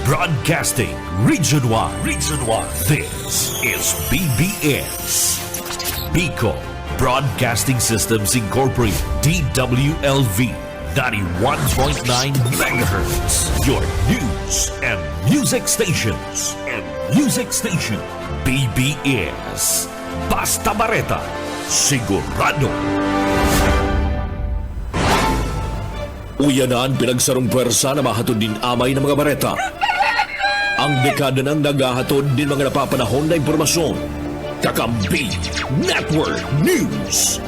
Broadcasting Region 1. Region 1. This is BBS. Bicol Broadcasting Systems Incorporated. DWLV 91.9 MHz. Your news and music stations. BBS. Basta Bareta. Sigurado. Uyanan pinagsarong pwersa na mahatod din amay ng mga bareta. Ang dekada ng naghahatod din mga napapanahon na impormasyon. Kakampi Network News.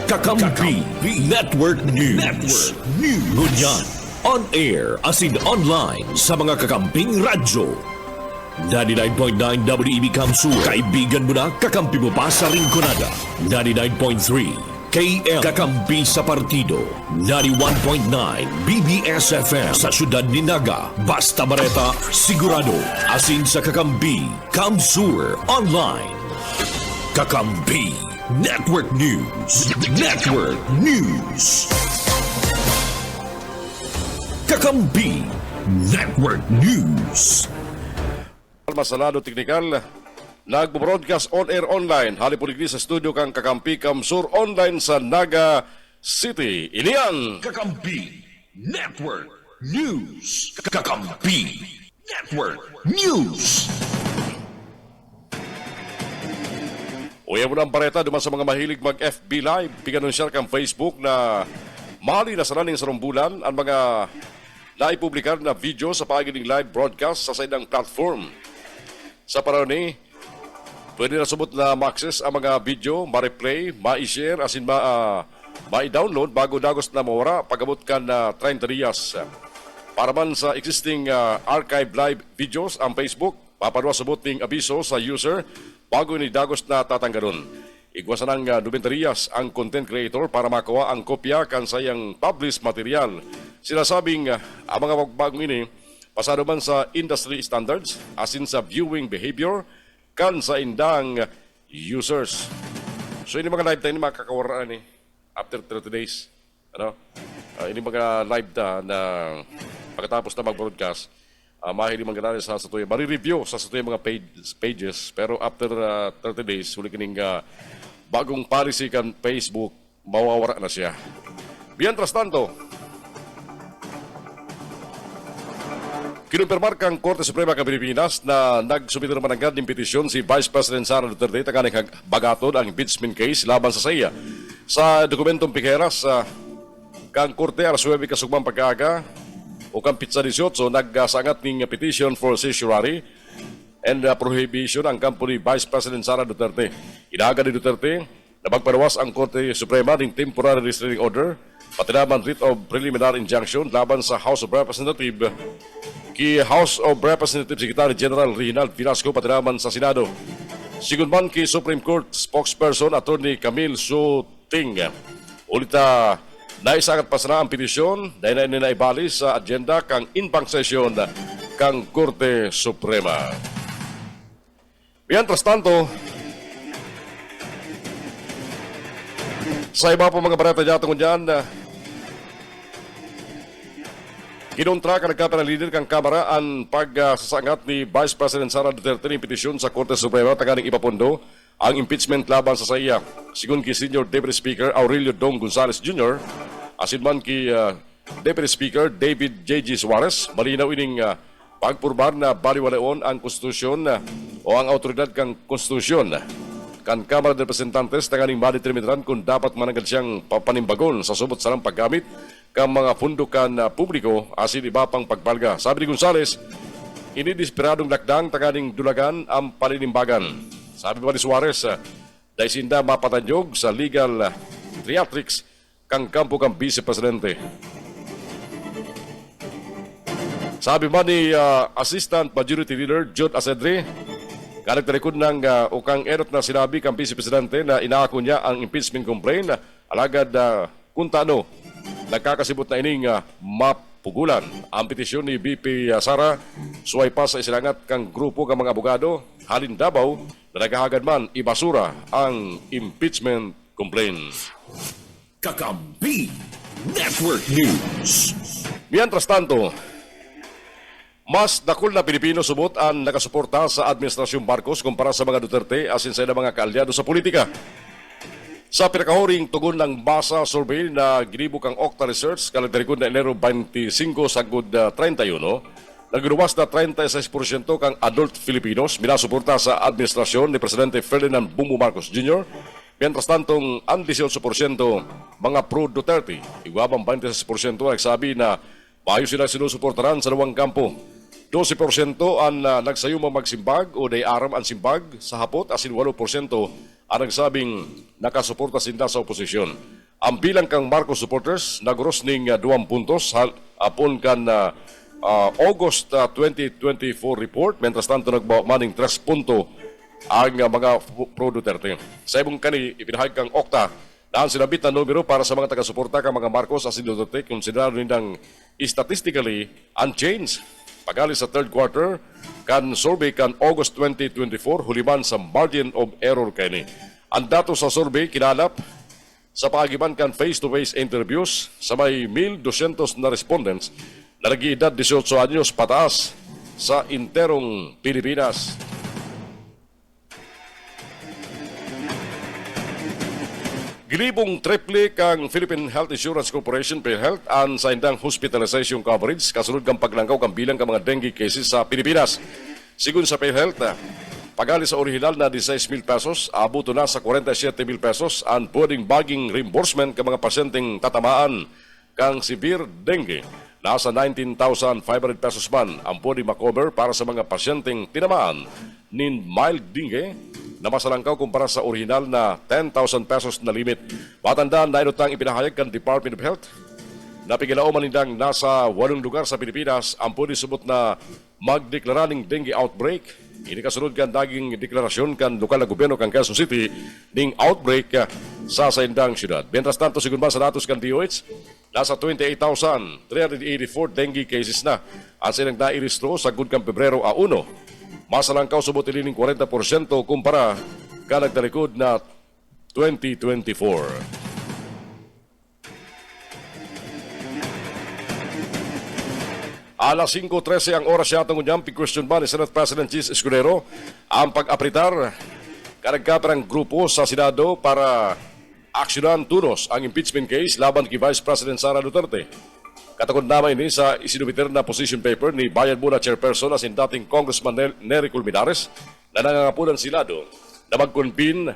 Kakampi Network News. Ngunyan, on air as in online sa mga kakamping radyo. 99.9 WEB Kamsur. Kaibigan mo na, kakampi mo pa sa Rinconada. 99.3 KM Kakampi sa Partido. 91.9 BBS FM sa siyudad ni Naga. Basta Bareta, sigurado. Asin sa Kakampi, Kamsur Online. Kakampi Network News. Kakampi Network News. Masalado Teknikal, nagbo-broadcast on-air online. Halipuligli sa studio kang Kakampi Kamsur online sa Naga City. Iniang Kakampi Network News. Kakampi Network News. Uya mo ng pareta duman sa mga mahilig mag-FB Live. Piganon share kang Facebook na mahali na sa laning sarumbulan ang mga naipublikar na video sa pagiling live broadcast sa saydang platform. Sa panahon ni, pwede na subot na ma-access ang mga video, ma-replay, ma-share, asin ma-download bago dagos na mawara pagabot ka na 30 dias. Para man sa existing archive live videos ang Facebook, papadwa subot ning abiso sa user bago ni dagos na tatanggalon. Igwasan ng 90 dias ang content creator para makuha ang kopya kan sayang published material. Sinasabing ang mga pagbagong ini, pasado man sa industry standards, asin sa viewing behavior, kan sa indang users. So ini mga live tayo ni makakawaraan ni after 30 days. Ini mga live na pagkatapos na mag-broadcast, mahili mangganalis sa tuyo. Mari-review sa tuyo mga pages, pero after 30 days, huli kining bagong policy kan Facebook, mawawara na siya. Mientras tanto, kinumpirmar kang Korte Suprema ng Pilipinas na nagsubmit naman agad ng petisyon si Vice President Sara Duterte taganing bagatod ang impeachment case laban sa saya. Sa dokumentong pikeras, kang Korte alas 9 kasugmang pagkaaga o kang Pitsa 18 nagsangat ng petition for certiorari and prohibition ang kampo ni Vice President Sara Duterte. Inaga ni Duterte na magpanawas ang Korte Suprema ng temporary restraining order pati naman writ of preliminary injunction laban sa House of Representatives ki House of Representatives Secretary General Reginald Velasco pati naman sa Senado. Sigun man ki Supreme Court spokesperson Attorney Camille Suting. Ulita naisagat pa sana ang petisyon dahil na naibali sa agenda kang in-bank session kang Korte Suprema. Mientras tanto, sa iba po mga barata jatong dyan, kinontra ka nagkata ng leader kang Kamara ang pagsasangat ni Vice President Sara Duterte ng petisyon sa Korte Suprema taganing ipapundo ang impeachment laban sa saya. Sigun ki Senior Deputy Speaker Aurelio Dong Gonzales Jr. asin man ki Deputy Speaker David J.G. Suarez, malinaw ining pagpurbar na baliwalaon ang konstitusyon o ang autoridad kang konstitusyon kan Kamara de Representantes taganing madeterminaran kung dapat mananggal siyang papanimbagon sa subot sarang paggamit kang mga pundukan publiko asin iba pang pagbalga. Sabi ni Gonzales, inidesperadong lakdang taganing dulagan ang paninimbagan. Sabi pa ni Suarez, dahil sinda mapatanyog sa legal theatrics kang kampo kang Vice Presidente. Sabi ba ni Assistant Majority Leader Jude Asedre, kanagtalikod ng ukang erot na sinabi kang Vice Presidente na inaako niya ang impeachment complaint alagad kung tano nagkakasibot na ining mapugulan. Ang petisyon ni BP Sara suway pa sa isilangat kang grupo ng mga abogado halin Davao na naghahagad man ibasura ang impeachment complaint. Kakampi Network News. Mientras tanto, Mas dakol na Pilipino subot ang nakasuporta sa Administrasyong Marcos kumpara sa mga Duterte asin sa ilang mga kaalyado sa politika. Sa pinakahuring tugon ng Basa Survey na ginibuk ang Octa Research kalagtarikod na Enero 25 sagod 31, nagluwas na 36% kang adult Filipinos minasuporta sa administrasyon ni Presidente Ferdinand Bongbong Marcos Jr. Mientras tantong ang 18% mga pro-Duterte, igwabang 26% nagsabi na maayos sila sinusuportaran sa luwang kampo. 12% ang nagsayumang magsimbag o day-aram ang simbag sa hapot asin 8% ang nagsabing nakasuporta sila sa oposisyon. Ang bilang kang Marcos supporters nagros ning 2 puntos apon kan August 2024 report, mientras tanto nagmaning 3 punto ang mga pro-Duterte. Sa ibong kani, ipinahag kang Octa na ang sinabit na numero para sa mga taga-suporta kang mga Marcos asin Duterte konsiderado nilang statistically unchanged. Pagali sa third quarter, kan survey kan August 2024, huliman sa margin of error kani. Ang dato sa survey kinalap sa pagiban kan face-to-face interviews sa may 1,200 na respondents na nag-iedad 18 anyos pataas sa interong Pilipinas. Gilibong triple kang Philippine Health Insurance Corporation PhilHealth ang sa indang hospitalization coverage kasunod kang paglangkaw kang bilang kang mga dengue cases sa Pilipinas. Sigun sa PhilHealth, pagali sa original na 16,000 pesos, abuto na sa 47,000 pesos ang pwedeng baging reimbursement kang mga pasyenteng tatamaan kang severe dengue. Nasa 19,500 pesos man ang pwedeng makover para sa mga pasyenteng tinamaan nin mild dengue na masalangkaw kumpara sa original na 10,000 pesos na limit. Matandaan na inutang ipinahayag kan Department of Health. Napigilao manindang nasa 8 lugar sa Pilipinas ang pwede subot na magdeklara ng dengue outbreak. Ini kasunod kan daging deklarasyon kan lokal na gobyerno kan Quezon City ning outbreak sa saindang syudad. Mientras tanto, sigun ba sa datos kan DOH, nasa 28,384 dengue cases na ang silang nairistro sa good kang Pebrero a 1. Masalangkaw subot ilining 40% kumpara ka nagtalikod na 2024. Alas 5:13 ang oras yata ngunyang pig-question ba ni Senate President Chis Escudero ang pag-apritar kanagkaperang grupo sa Senado para aksyonan tunos ang impeachment case laban kay Vice President Sara Duterte. Katakot naman ini sa isinubiter na position paper ni Bayan Muna Chairperson asin dating Congressman Nery Colmenares na nangangapunan Senado na mag-convene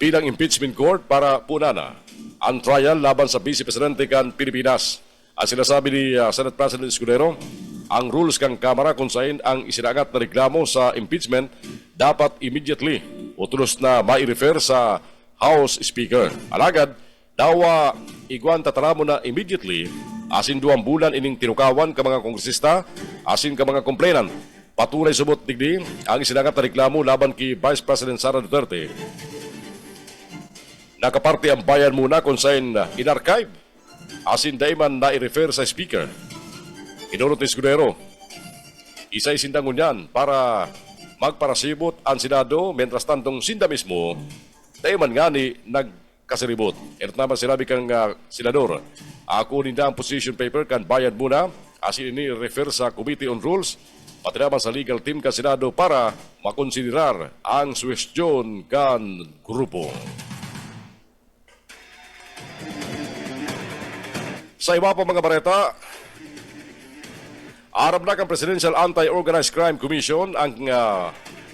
bilang impeachment court para punana ang trial laban sa Vice Presidente kan Pilipinas. Ang sinasabi ni Senate President Escudero, ang rules kang Kamara kung saan ang isinagat na reklamo sa impeachment dapat immediately o tulos na mai-refer sa House Speaker. Alagad, dawa iguan tataramo na immediately asin 2 bulan ining tinukawan ka mga kongresista asin ka mga complainant. Patunay subot digdi ang isinagat na reklamo laban kay Vice President Sara Duterte. Nakaparte ang Bayan Muna kung saan in-archive asin daiman na i-refer sa speaker. Inunot ni Escudero, isa'y sindangon yan para magparasibot ang Senado mientras tantong sinda mismo daiman nga ni nagkasiribot. Erot naman sinabi kang senador, ako ninda ang position paper kan Bayan Muna asin ini refer sa Committee on Rules pati naman sa legal team kan Senado para makonsiderar ang suwestyon kan grupo. Sa iba pa mga bareta, arap na kang Presidential Anti-Organized Crime Commission ang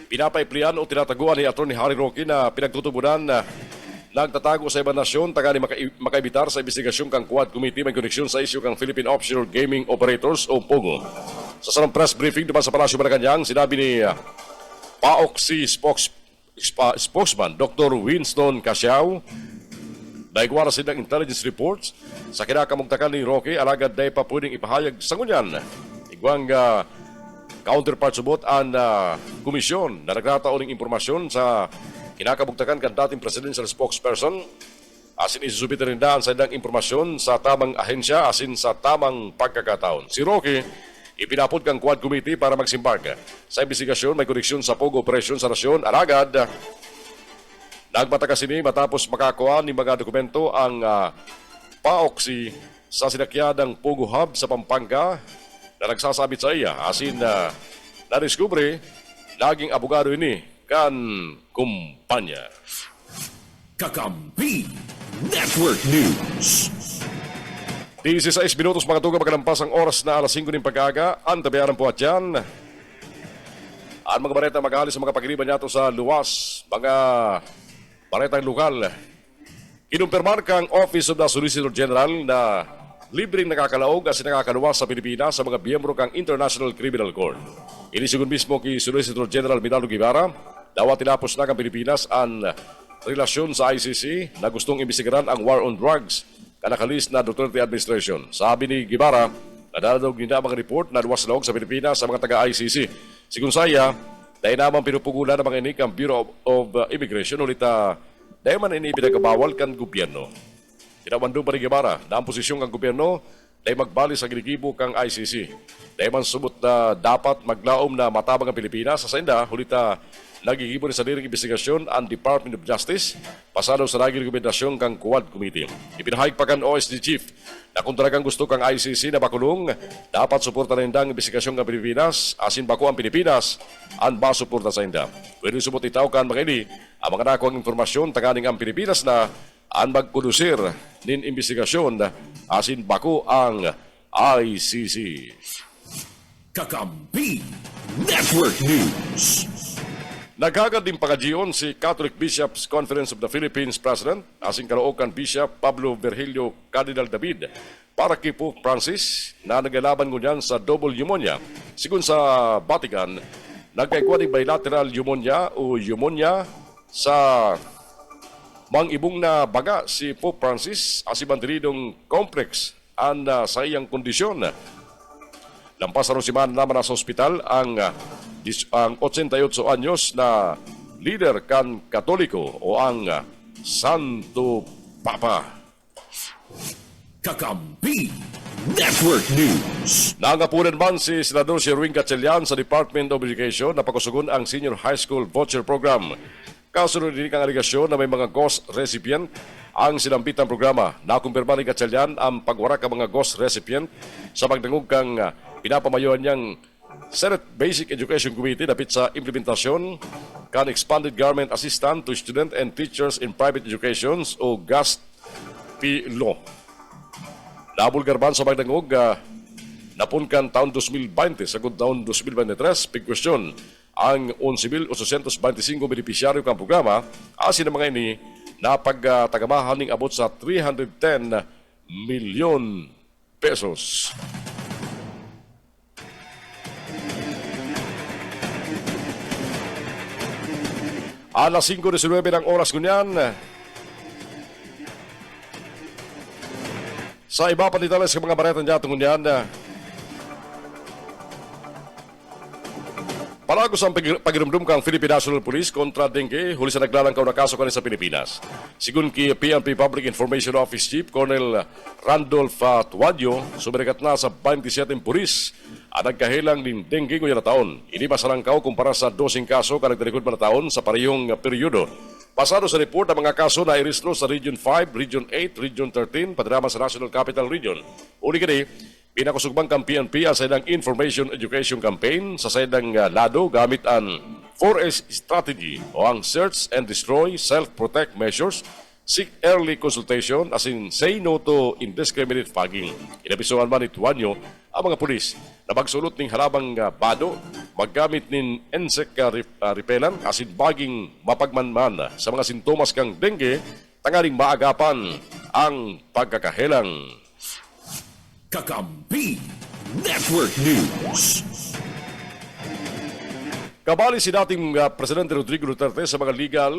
pinapaiplian o tinataguan ni Atty. Harry Roque na pinagtutubunan na nagtatago sa ibang nasyon taga ni makaibitar sa investigasyon kang Quad Committee may koneksyon sa isyu kang Philippine Offshore Gaming Operators o POGO. Sa sarang press briefing diba sa Palasyo Malacanang, sinabi ni PAOC spokesman Dr. Winston Casiao naigwara silang intelligence reports sa kinakamugtakan ni Roque alagad na pa pwedeng ipahayag sa ngunyan. Igwang counterpart subot ang komisyon na nagtataon ng impormasyon sa kinakabugtakan kan dating presidential spokesperson asin isusubit rin daan sa ilang impormasyon sa tamang ahensya asin sa tamang pagkakataon. Si Roque ipinapod kang Quad Committee para magsimbag sa investigasyon may koneksyon sa POGO operasyon sa nasyon alagad nagmatakas ini matapos makakuha ni mga dokumento ang PAOC sa sinakyadang POGO Hub sa Pampanga na nagsasabit sa iya asin na nadiskubre naging abogado ini kan kumpanya. Kakampi Network News. 16 minutos mga tuga magkalampas ang oras na alas 5 ng pag-aga. Ang tabiaran po at yan. Ang mga bareta mag-alis sa mga pagkiriban niya sa luwas. Mga baretang lokal. Kinumpirmar kang Office of the Solicitor General na libreng nakakalaog at nakakaluwas sa Pilipinas sa mga biyembro kang International Criminal Court. Inisigun mismo kay Solicitor General Minalo Guevara, dawa tinapos na ang Pilipinas ang relasyon sa ICC na gustong imbestigaran ang war on drugs kanakalis na Duterte administration. Sabi ni Guevara, nadadog din na mga report na luwas laog sa Pilipinas sa mga taga-ICC. Sigun saya, dahil naman pinupugulan ng mga inik ang Bureau of Immigration ulit dahil man ini pinagkabawal kan gobyerno. Tinawandong pa ni Guevara na ang posisyon ng gobyerno dahil magbali sa ginigibo kang ICC. Dahil man sumot na dapat maglaom na matabang ang Pilipinas sa senda hulita nagigibo ni sa liring investigasyon ang Department of Justice pasado sa naging rekomendasyon kang Quad Committee. Ipinahayag pa kan OSD Chief na kung talagang gusto kang ICC na bakulong, dapat suporta na indang investigasyon ng Pilipinas asin bako ang Pilipinas ang basuporta sa inda. Pwede sumot itaw kan mga ini ang mga nakuang informasyon tanggaling ang Pilipinas na ang magkondusir nin investigasyon asin bako ang ICC. Kakampi Network News. Nagagad din pagadiyon si Catholic Bishops Conference of the Philippines President asing kalookan Bishop Pablo Virgilio Cardinal David para kay Pope Francis na nagalaban ngunyan sa double pneumonia. Sigun sa Vatican, nagkaigwaning bilateral pneumonia o pneumonia sa mang-ibong na baga si Pope Francis asibandiridong complex ang sa iyang kondisyon. Lampas na simana naman sa ospital ang 88 anyos na leader kan Katoliko o ang Santo Papa. Kakampi Network News. Nangapunan man si Senador Sherwin Gatchalian sa Department of Education na pakusugon ang Senior High School Voucher Program. Kasunod din ang aligasyon na may mga ghost recipient ang sinampitan programa. Nakumpirma ni Gatchalian ang pagwarak ng mga ghost recipient sa pagdangog kang pinapamayuan niyang Senate Basic Education Committee dapit sa implementasyon kan Expanded Government Assistant to Student and Teachers in Private Educations o GAST-P Law. Nabulgar man sa pagdangog napunkan taon 2020 sa taon 2023 pigkwestiyon ang 11,825 benepisyaryo kang programa asin ang mga ini na pagtagamahan ning abot sa 310 milyon pesos. Alas 5:19 ng oras kunyan. Sa iba pa detalles sa mga baretan dyan kunyan. Palagos ang pagirumdum kang Philippine National Police kontra dengue huli sa naglalangkaw na kaso kanil sa Pilipinas. Sigun ki PNP Public Information Office Chief Colonel Randolph Tuadyo, sumerikat na sa 27 pulis ang nagkahilang ng dengue ngayon na taon. Ini masalangkaw kumpara sa 12 kaso ka nagdalikod man na taon sa parehong peryodo. Pasado sa report ang mga kaso na iristro sa Region 5, Region 8, Region 13, padrama sa National Capital Region. Uli kini, pinakusugbang kang PNP ang sayang Information Education Campaign sa sayang lado gamit ang 4S strategy o ang Search and Destroy Self-Protect Measures, seek early consultation as in say no to indiscriminate fogging. Inabisuhan man ni Tuanyo ang mga pulis na magsulot ng halabang bado, maggamit ng insect repellent as in baging mapagmanman sa mga sintomas kang dengue, tangaling maagapan ang pagkakahelang. Kakampi Network News. Kabali si dating Presidente Rodrigo Duterte sa mga legal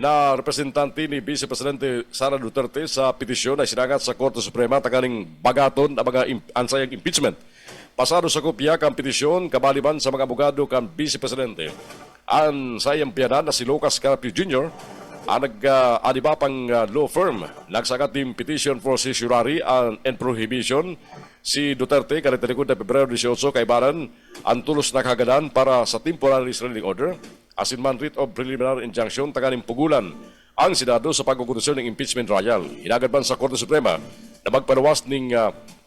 na representante ni Vice Presidente Sara Duterte sa petisyon na sinangat sa Korte Suprema tanggaling bagaton ang mga ansayang impeachment. Pasado sa kopya kang petisyon kabaliban sa mga abogado kang Vice Presidente. Ang sayang piyanan na si Lucas Carpio Jr. ang nag-adibapang law firm nagsagat din petition for certiorari and prohibition si Duterte kalitalikod na Pebrero 18 kaibaran ang tulos na kagadan para sa temporary restraining order asin man writ of preliminary injunction tanggaling pugulan ang Senado sa pagkukondisyon ng impeachment trial. Hinagad man sa Korte Suprema na magpanawas ng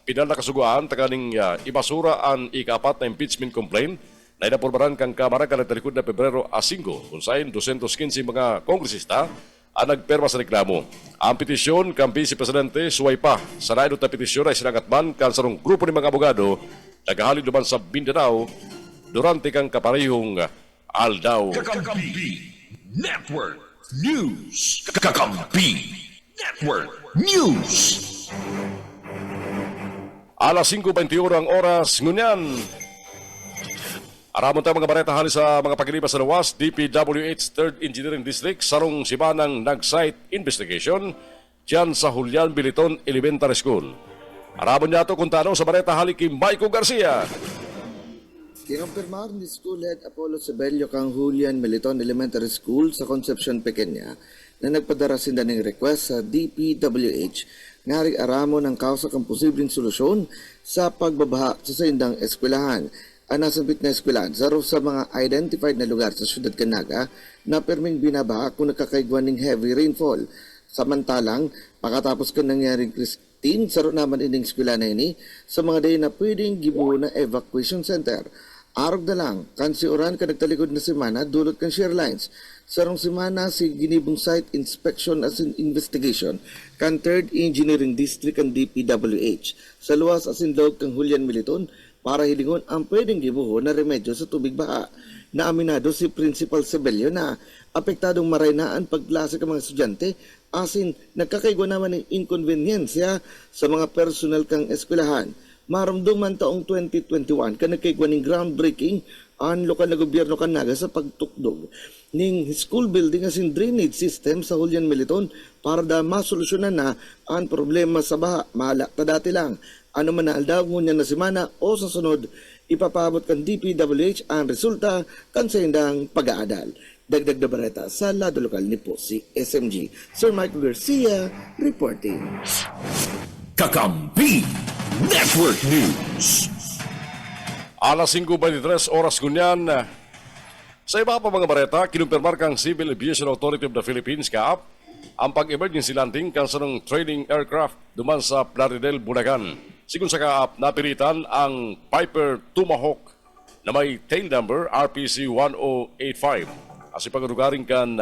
pinal na kasuguan taganing ibasura ang ika-4 na impeachment complaint na inapurbaran kang Kamara kada talikod na Pebrero a 5 kung saan 215 mga kongresista ang nagperma sa reklamo. Ang petisyon kang Vice Presidente suway pa sa nainot na petisyon ay sinangatman kan sarong grupo ng mga abogado naghahalin duman sa Mindanao durante kang kaparehong aldaw. Kakampi Network News. Kakampi Network News. Alas 5:21 ang oras ngunyan. Aramon tayo mga bareta hali sa mga pagkiliba sa Lawas, DPWH 3rd Engineering District, sarong simanang nag-site investigation dyan sa Julian Biliton Elementary School. Aramon niya ito kung tanong sa bareta hali kay Maiko Garcia. Kinumpirmar ni School Head Apollo Sebelio kang Julian Militon Elementary School sa Concepcion Pequeña na nagpadara sinda ng request sa DPWH ngari aramo ng kausa kang posibleng solusyon sa pagbabaha sa sindang eskwelahan. Ang nasabit na eskwelahan sa mga identified na lugar sa syudad Canaga na perming binabaha kung nakakaigwan ng heavy rainfall. Samantalang, pagkatapos ka nangyaring Christine, saro naman ining eskwelahan na ini sa mga day na pwedeng gibuo na evacuation center. Arog na lang, kan si Oran ka nagtalikod na semana, dulot kan share lines. Sarong semana si ginibong site inspection as in investigation kan 3rd Engineering District and DPWH. Sa luwas as in loob kang Julian Militon, para hilingon ang pwedeng gibuho na remedyo sa tubig baha. Naaminado si Principal Sebelio na apektadong maraynaan pagklase ng mga estudyante asin nagkakaigwa naman ng inconveniensya sa mga personal kang eskwelahan. Maramdaman taong 2021 ka nagkaigwa ng groundbreaking ang lokal na gobyerno Canaga sa pagtukdog ning school building asin drainage system sa Julian Militon para da masolusyonan na ang problema sa baha. Mahala ta dati lang. Ano man na aldaw ngunya na semana o sa sunod, ipapabot kan DPWH ang resulta kan sa indang pag-aadal. Dagdag na bareta sa lado lokal ni po si SMG. Sir Michael Garcia reporting. Kakampi Network News. Alas 5:23 oras ngunyan. Sa iba pa mga bareta, kinumpirmar kang Civil Aviation Authority of the Philippines, CAAP, ang pag-emergency landing kan sa ng training aircraft duman sa Plaridel, Bulacan. Sigun sa CAAP, napilitan ang Piper Tomahawk na may tail number RPC 1085. As ipagarugaring kan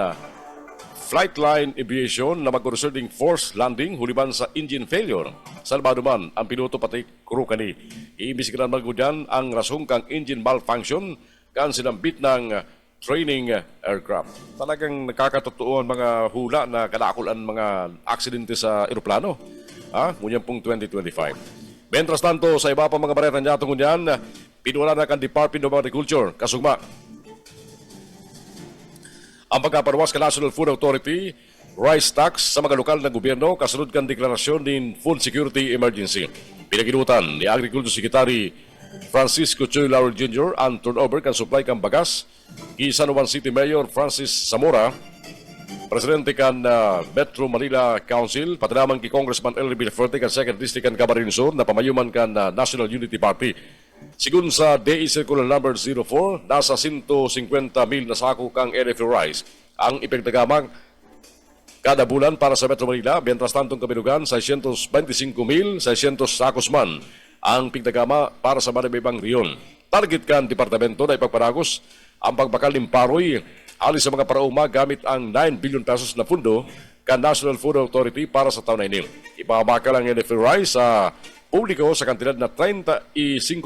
Flightline Aviation na mag-reserving force landing huliban sa engine failure. Salbado man ang piloto pati crew kani. Iimbisigaran magudyan ang rasong kang engine malfunction kan sinambit ng training aircraft. Talagang nakakatotoo ang mga hula na kadakulan mga aksidente sa eroplano. Ngunyan pong 2025. Mientras tanto, sa iba pa mga bareta niya tungkol yan, pinuwala na kan Department of Agriculture, kasugma. Ang pagkaparwas ka National Food Authority, rice tax sa mga lokal na gobyerno, kasunod kan deklarasyon din Food Security Emergency. Pinaginutan ni Agriculture Secretary Francisco Choy Laurel Jr. ang turnover kan supply kan bagas kay San Juan City Mayor Francis Zamora, Presidente kan Metro Manila Council, pati naman kay Congressman Elry Villaferte kan 2nd District kan Camarines Sur na pamayuman kan National Unity Party. Sigun sa DE Circular Number 04, nasa 150,000 na sako kang NFA rice ang ipagdagamang kada bulan para sa Metro Manila, mientras tantong kabilugan 625,600 sakos man ang pigdagama para sa manibibang riyon. Target kan departamento na ipagparagos ang pagbakal ng paroy alis sa mga parauma gamit ang 9 billion pesos na pundo kan National Food Authority para sa taon na inil. Ipabakal ang NFA rice sa publiko sa kantidad na 35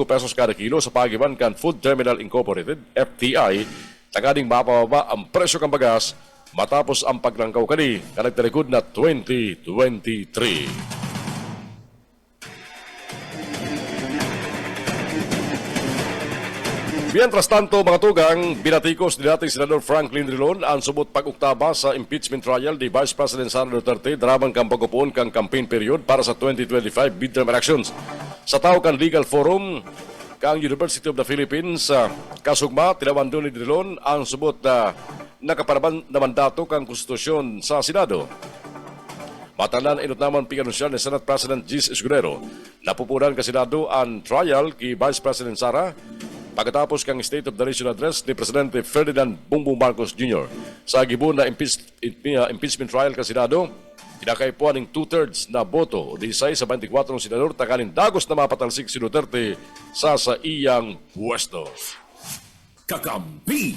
pesos kada kilo sa pagiban kan Food Terminal Incorporated, FTI, taganing mapababa ang presyo ng bagas matapos ang paglangkaw kani kanagtalikod na 2023. Mientras tanto, mga tugang, binatikos ni dating Senador Franklin Drilon ang subot pag-uktaba sa impeachment trial ni Vice President Sara Duterte dramang kang pagkupuon kang campaign period para sa 2025 midterm elections. Sa tao kan legal forum, kang University of the Philippines, kasugma, tinawan doon ni Drilon ang subot na nakaparaban na mandato kang konstitusyon sa Senado. Matalan inot naman pikanunsyan ni Senate President Gis Escudero na pupunan ka Senado ang trial kay Vice President Sara pagkatapos kang State of the Nation Address ni Presidente Ferdinand Bongbong Marcos Jr. Sa gibon na impeachment trial ka Senado, Pinakaipuan ng 2/3 na boto o 16 sa 24 ng senador takaling dagos na mapatalsik si Duterte sa iyang pwesto. Kakampi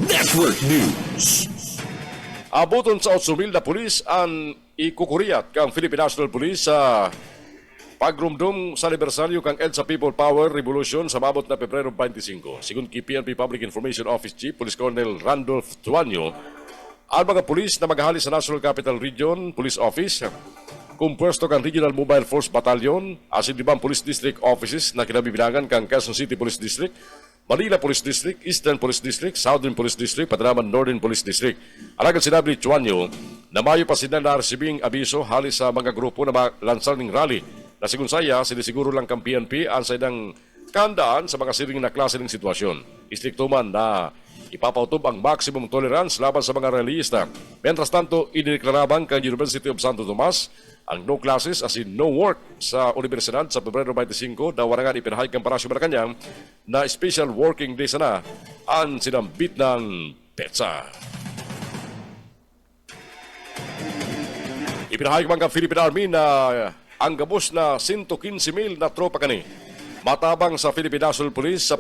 Network News. Abuton sa 8,000 na pulis ang ikukuriyat kang Philippine National Police sa pagrumdum sa anibersaryo kang EDSA People Power Revolution sa mabot na Pebrero 25. Sigun kay PNP Public Information Office Chief Police Colonel Randolph Tuanyo, ang mga pulis na maghali sa National Capital Region Police Office, kumpwesto kang Regional Mobile Force Battalion, asin 5 Police District Offices na kinabibilangan kang Quezon City Police District, Manila Police District, Eastern Police District, Southern Police District, Patraman Northern Police District. Alagan sinabi ni Chuanyo na mayo pa sila na resibing abiso halis sa mga grupo na lansar ng rally na sigun saya sinisiguro lang kang PNP ang sa idang kandaan sa mga siring na klase ng sitwasyon. Istrikto man na ipapautob ang maximum tolerance laban sa mga rallyista. Mientras tanto, ideklarabang kang University of Santo Tomas ang no classes as in no work sa universidad sa Pebrero 25 na warangan ipinahayag ng Parasyo Malacanang na special working day sana ang sinambit ng petsa. Ipinahayag man ng Philippine Army na ang gabos na 115,000 na tropa kani matabang sa Philippine National Police sa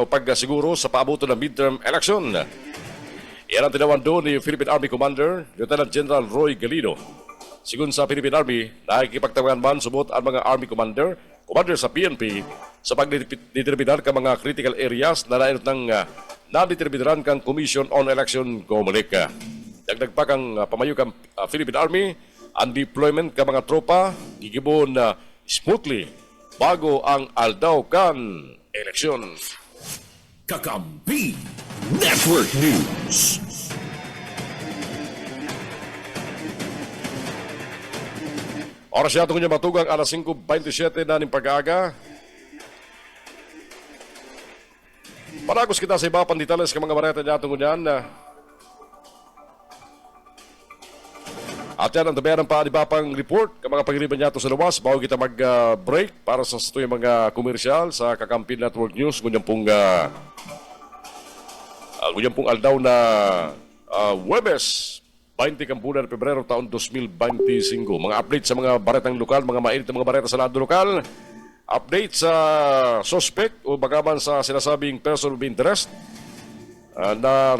pagsiguro sa paabuto ng midterm election. Iyan ang tinawan doon ni Philippine Army Commander Lieutenant General Roy Galindo. Sigun sa Philippine Army, nakikipagtawagan man subot ang mga Army Commander sa PNP sa pagdeterminar ka mga critical areas na nainot ng nadeterminaran kang Commission on Election Comelec. Dagdag pa kang pamayo kang Philippine Army, ang deployment ka mga tropa gigibon smoothly bago ang aldaw kan eleksyon. Kakampi Network News. Oras yatong niya matugang alas 5:27 na ng pag-aaga. Paragos kita sa iba panditales ka mga bareta niya itong ganyan. At yan ang tabayan ng paanibapang report ka mga pagriban niya ito sa luwas bago kita mag-break para sa yung mga komersyal sa Kakampi Network News. Ganyan pong aldaw na Webes 20 kampunan Pebrero taon 2025. Mga update sa mga baretang lokal, mga mainit na mga bareta sa lado lokal. Update sa suspect o bagaman sa sinasabing person of interest na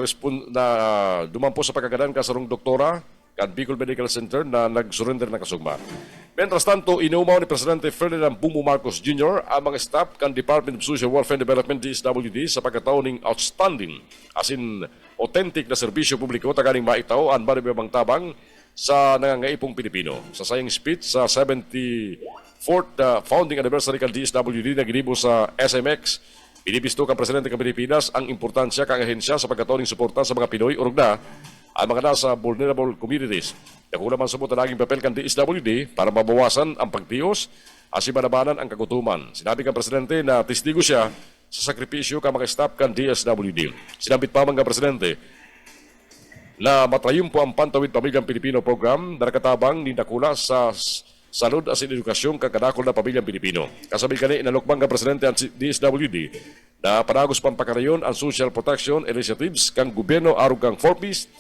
dumampo sa pagkagadan ka sa rong doktora kan Bicol Medical Center na nag-surrender na kasugma. Mientras tanto, inuumaw ni Presidente Ferdinand Bongbong Marcos Jr. ang mga staff kan Department of Social Welfare and Development DSWD sa pagkataon ng outstanding as in authentic na serbisyo publiko taganing maitaw ang maribabang tabang sa nangangaipong Pilipino. Sa sayang speech sa 74th founding anniversary kan DSWD na ginibo sa SMX, binibisto kang Presidente ng Pilipinas ang importansya kang ahensya sa pagkataon ng suporta sa mga Pinoy o rugna ang mga nasa vulnerable communities. Nakuha man subot na naging papel kan DSWD para mabawasan ang pagtios at manabanan ang kagutuman. Sinabi kang Presidente na testigo siya sa sakripisyo ka mga staff kan DSWD. Sinabit pa mga Presidente na matayong po ang Pantawid Pamilyang Pilipino program na nakatabang ni Nakula sa salud as in edukasyon kakadakol na pamilyang Pilipino. Kasabi kani inalokbang ka Presidente ang DSWD na panagos pampakarayon ang social protection initiatives kang gobyerno arog kang 4Ps,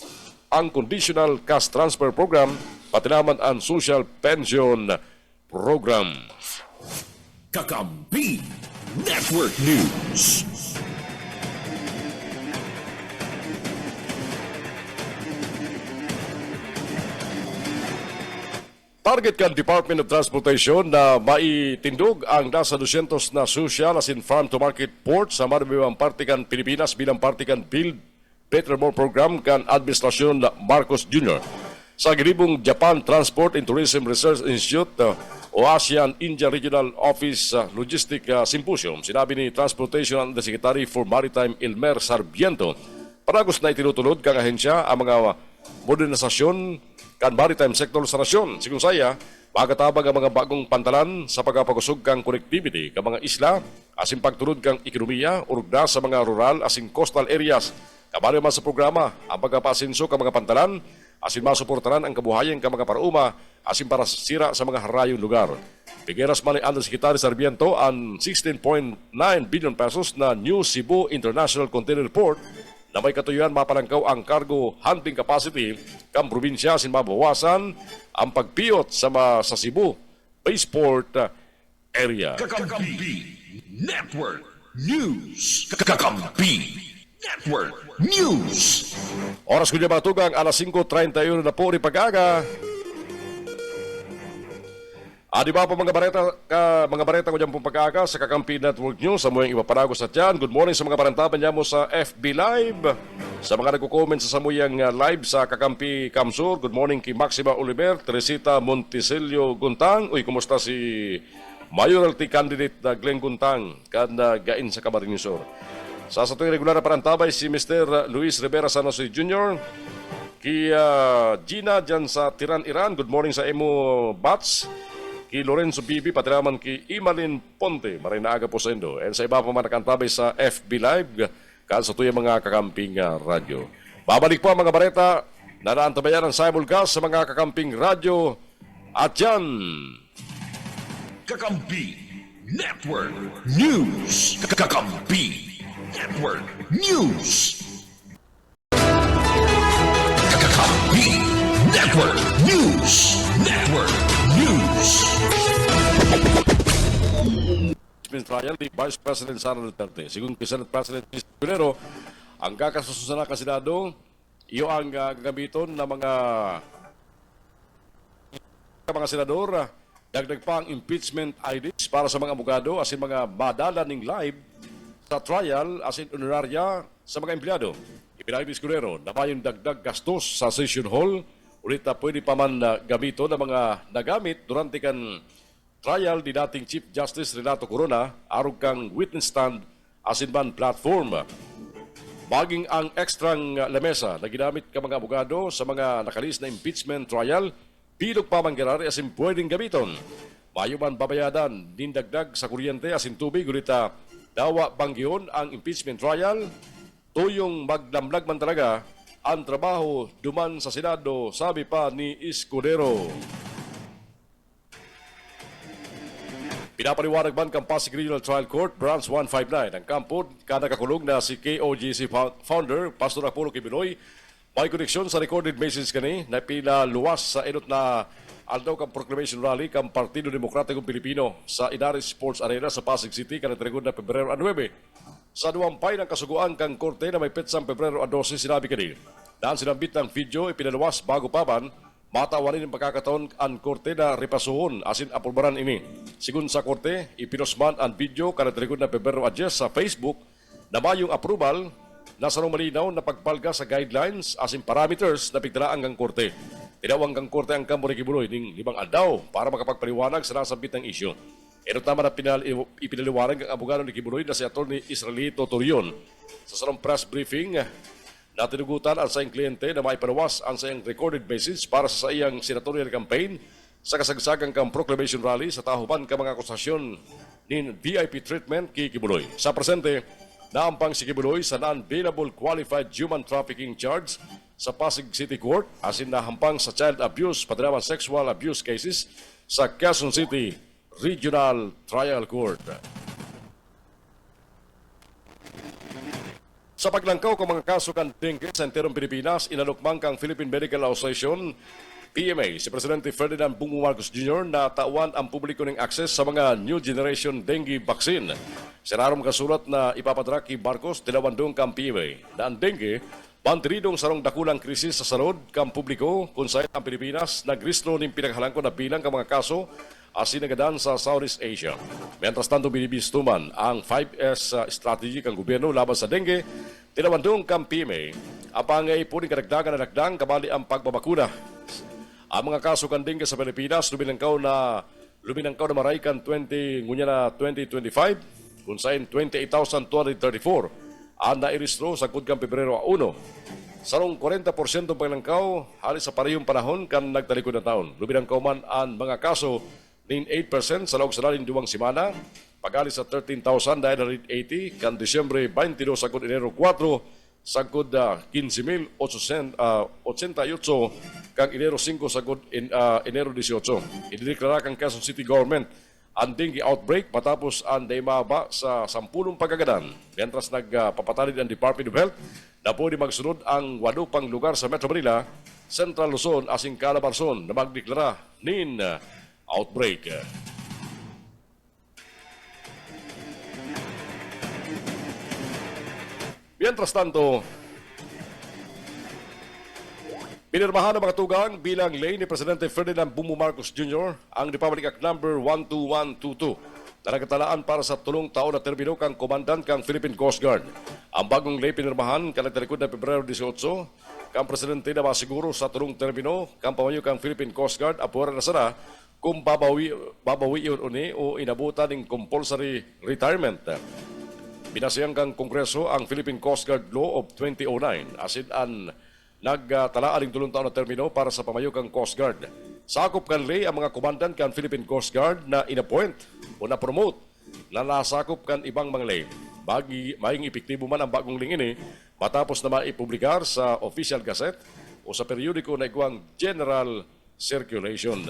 ang Conditional Cash Transfer Program, pati naman ang Social Pension Program. Kakampi Network News. Target kan Department of Transportation na maitindog ang nasa 200 na social as in farm to market port sa maribibang parte kan Pilipinas bilang parte kan Build Better More Program kan Administrasyon Marcos Jr. Sa gilibong Japan Transport and Tourism Research Institute o ASEAN-India Regional Office Logistic Symposium, sinabi ni Transportation Undersecretary for Maritime Elmer Sarmiento, paragos na itinutulod kang ahensya ang mga modernisasyon kan maritime sector sa nasyon. Sigun saya, magatabag ang mga bagong pantalan sa pagpapakusog kang connectivity kang mga isla, asin pagtulod kang ekonomiya o rugna sa mga rural asin coastal areas. Kabali man sa programa, ang pagpapasinso kang mga pantalan, asin masuportaran ang kabuhayan kang mga parauma, asin para sira sa mga harayong lugar. Pigeras man ni Undersecretary Sarmiento ang 16.9 billion pesos na New Cebu International Container Port na may katuyuan mapalangkaw ang cargo handling capacity kang probinsya sin mabawasan ang pagpiyot sa Cebu Spaceport area. Kakampi Network News. Kakampi Network News. Oras ko niya mga tugang, alas 5:31 na po ni pag-aga. Di ba po mga bareta ko dyan pong pag-aga sa Kakampi Network News sa muyang ipapanago sa tiyan. Good morning sa mga parantaban niya mo sa FB Live. Sa mga nagko-comment sa samuyang live sa Kakampi Kamsur. Good morning kay Maxima Oliver, Teresita Monticelio Guntang. Uy, kumusta si Mayoralty Candidate Glenn Guntang kan gain sa Camarines Sur. Sa tuwing regular na parantabay si Mr. Luis Rivera San Jose Jr. Kay Gina dyan sa Tiran, Iran. Good morning sa Emo Bats. Kay Lorenzo Bibi, pati naman kay Imalin Ponte. Maray na aga po sa Indo. And sa iba pa man nakantabay sa FB Live, kaan sa tuyang mga kakamping radyo. Babalik po ang mga bareta na naantabayan ng simulcast sa mga kakamping radyo. At yan, Kakampi Network News. Kakampi Network News. Kakampi Network News. Network News. Trial ni Vice President Sara Duterte. Sigun kay Senate President Pinero, ang kakasusun na Senado, iyo ang gagamiton ng mga senador, dagdag pa ang impeachment IDs para sa mga abogado asin mga madala ning live sa trial asin honoraria sa mga empleyado. Ipinahid ni Escudero na may dagdag gastos sa session hall, ulit na pwede pa man gamito ng mga nagamit durante kan trial di dating Chief Justice Renato Corona arog kang witness stand asin man platform. Maging ang ekstrang lamesa na ginamit ka mga abogado sa mga nakalis na impeachment trial, bilog pa manggarari asin pwedeng gamiton. Mayo man babayadan din dagdag sa kuryente asin tubig ulita dawa banggiyon ang impeachment trial, tuyong maglamlag man talaga ang trabaho duman sa Senado, sabi pa ni Escudero. Pinapaliwanag man kang Pasig Regional Trial Court, Branch 159, ang kampo kada kakulong na si KOGC founder, Pastor Apollo Kibiloy, may koneksyon sa recorded message kani na pinaluwas sa inot na aldaw kang proclamation rally kang Partido Demokratikong Pilipino sa Inaris Sports Arena sa Pasig City kanatregod na Pebrero 9. Sa duwampay ng kasuguan kang korte na may petsang Pebrero 12 sinabi kani. Dahil sinambit ng video ipinaluwas bago pa man, matawanin ang pagkakataon ang korte na repasuhon asin apurbaran ini. Sigun sa korte, ipinosman ang video kanatregod na Pebrero 10 sa Facebook na mayong approval na sa malinaw na pagpalga sa guidelines asin parameters na pigdalaan kang korte. Tinawang kang korte ang kampo ni Kibuloy ning 5 aldaw para makapagpaliwanag sa nasabit ng isyu. Ito tama na ipinaliwanag ang abogado ni Kibuloy na si Atty. Israelito Torion sa sarong press briefing na tinugutan ang sa iyang kliyente na maipanawas ang sa iyang recorded message para sa iyang senatorial campaign sa kasagsagang kang proclamation rally sa tahupan ka mga akusasyon nin VIP treatment kay Kibuloy. Sa presente, naampang si Kibuloy sa non-bailable qualified human trafficking charge sa Pasig City Court asin nahampang sa child abuse pati naman sexual abuse cases sa Quezon City Regional Trial Court. Sa paglangkaw ng mga kaso kan dengue sa enterong Pilipinas, inalukmang kang Philippine Medical Association PMA si Presidente Ferdinand Bongbong Marcos Jr. na tawan ang publiko ng access sa mga new generation dengue vaccine. Sinarom kasulat na ipapadra kay Marcos tinawandong kang PMA na ang dengue pantiridong sarong dakulang krisis sa salud kang publiko kung saan ang Pilipinas nagristro ng pinaghalangko na bilang kang mga kaso asinagadan sa Southeast Asia. Mientras tanto binibistuman ang 5S strategy kang gobyerno laban sa dengue, tinawandong kang PMA apangay po ni kadagdagan na nagdang kabali ang pagbabakuna. Ang mga kaso kan dengue sa Pilipinas luminangkaw na maray kan 2025 kung saan 28,234 ang nairistro sa kudkang Pebrero 1. Sarong 40% paglangkaw halos sa parehong panahon kan nagtalikod na taon. Luminangkaw man ang mga kaso nin 8% sa loob sa lalim 2 semana, pag-alis sa 13,980 kan Disyembre 22 sagod Enero 4 sagod 15,888 kang Enero 5 sagod Enero 18. Idineklara kang Quezon City Government ang dengue outbreak matapos ang daimaba sa 10 pagkagadan. Mientras nagpapatalid ang Department of Health na pwede magsunod ang 8 pang lugar sa Metro Manila, Central Luzon asing Calabarzon na magdeklara nin outbreak. Mientras tanto, pinirmahan ng mga tugang bilang lay ni Presidente Ferdinand Bongbong Marcos Jr. ang Republic Act No. 12122 na nagkatalaan para sa 3 taon na termino kang komandan kang Philippine Coast Guard. Ang bagong lay pinirmahan kanagtalikod na Pebrero 18 kang Presidente na masiguro sa 3 termino kang pamayo kang Philippine Coast Guard apuara na sana kung babawi yun uni o inabutan ng compulsory retirement. Binasayang kang Kongreso ang Philippine Coast Guard Law of 2009 asin an nagtalaan ng 3 taon na termino para sa pamayo kang Coast Guard. Sakop kanli ang mga komandan kan Philippine Coast Guard na inappoint o na-promote na nasakop kan ibang mga lay. Maing epektibo man ang bagong ling ini matapos na maipublikar sa Official Gazette o sa periodiko na iguang General Circulation.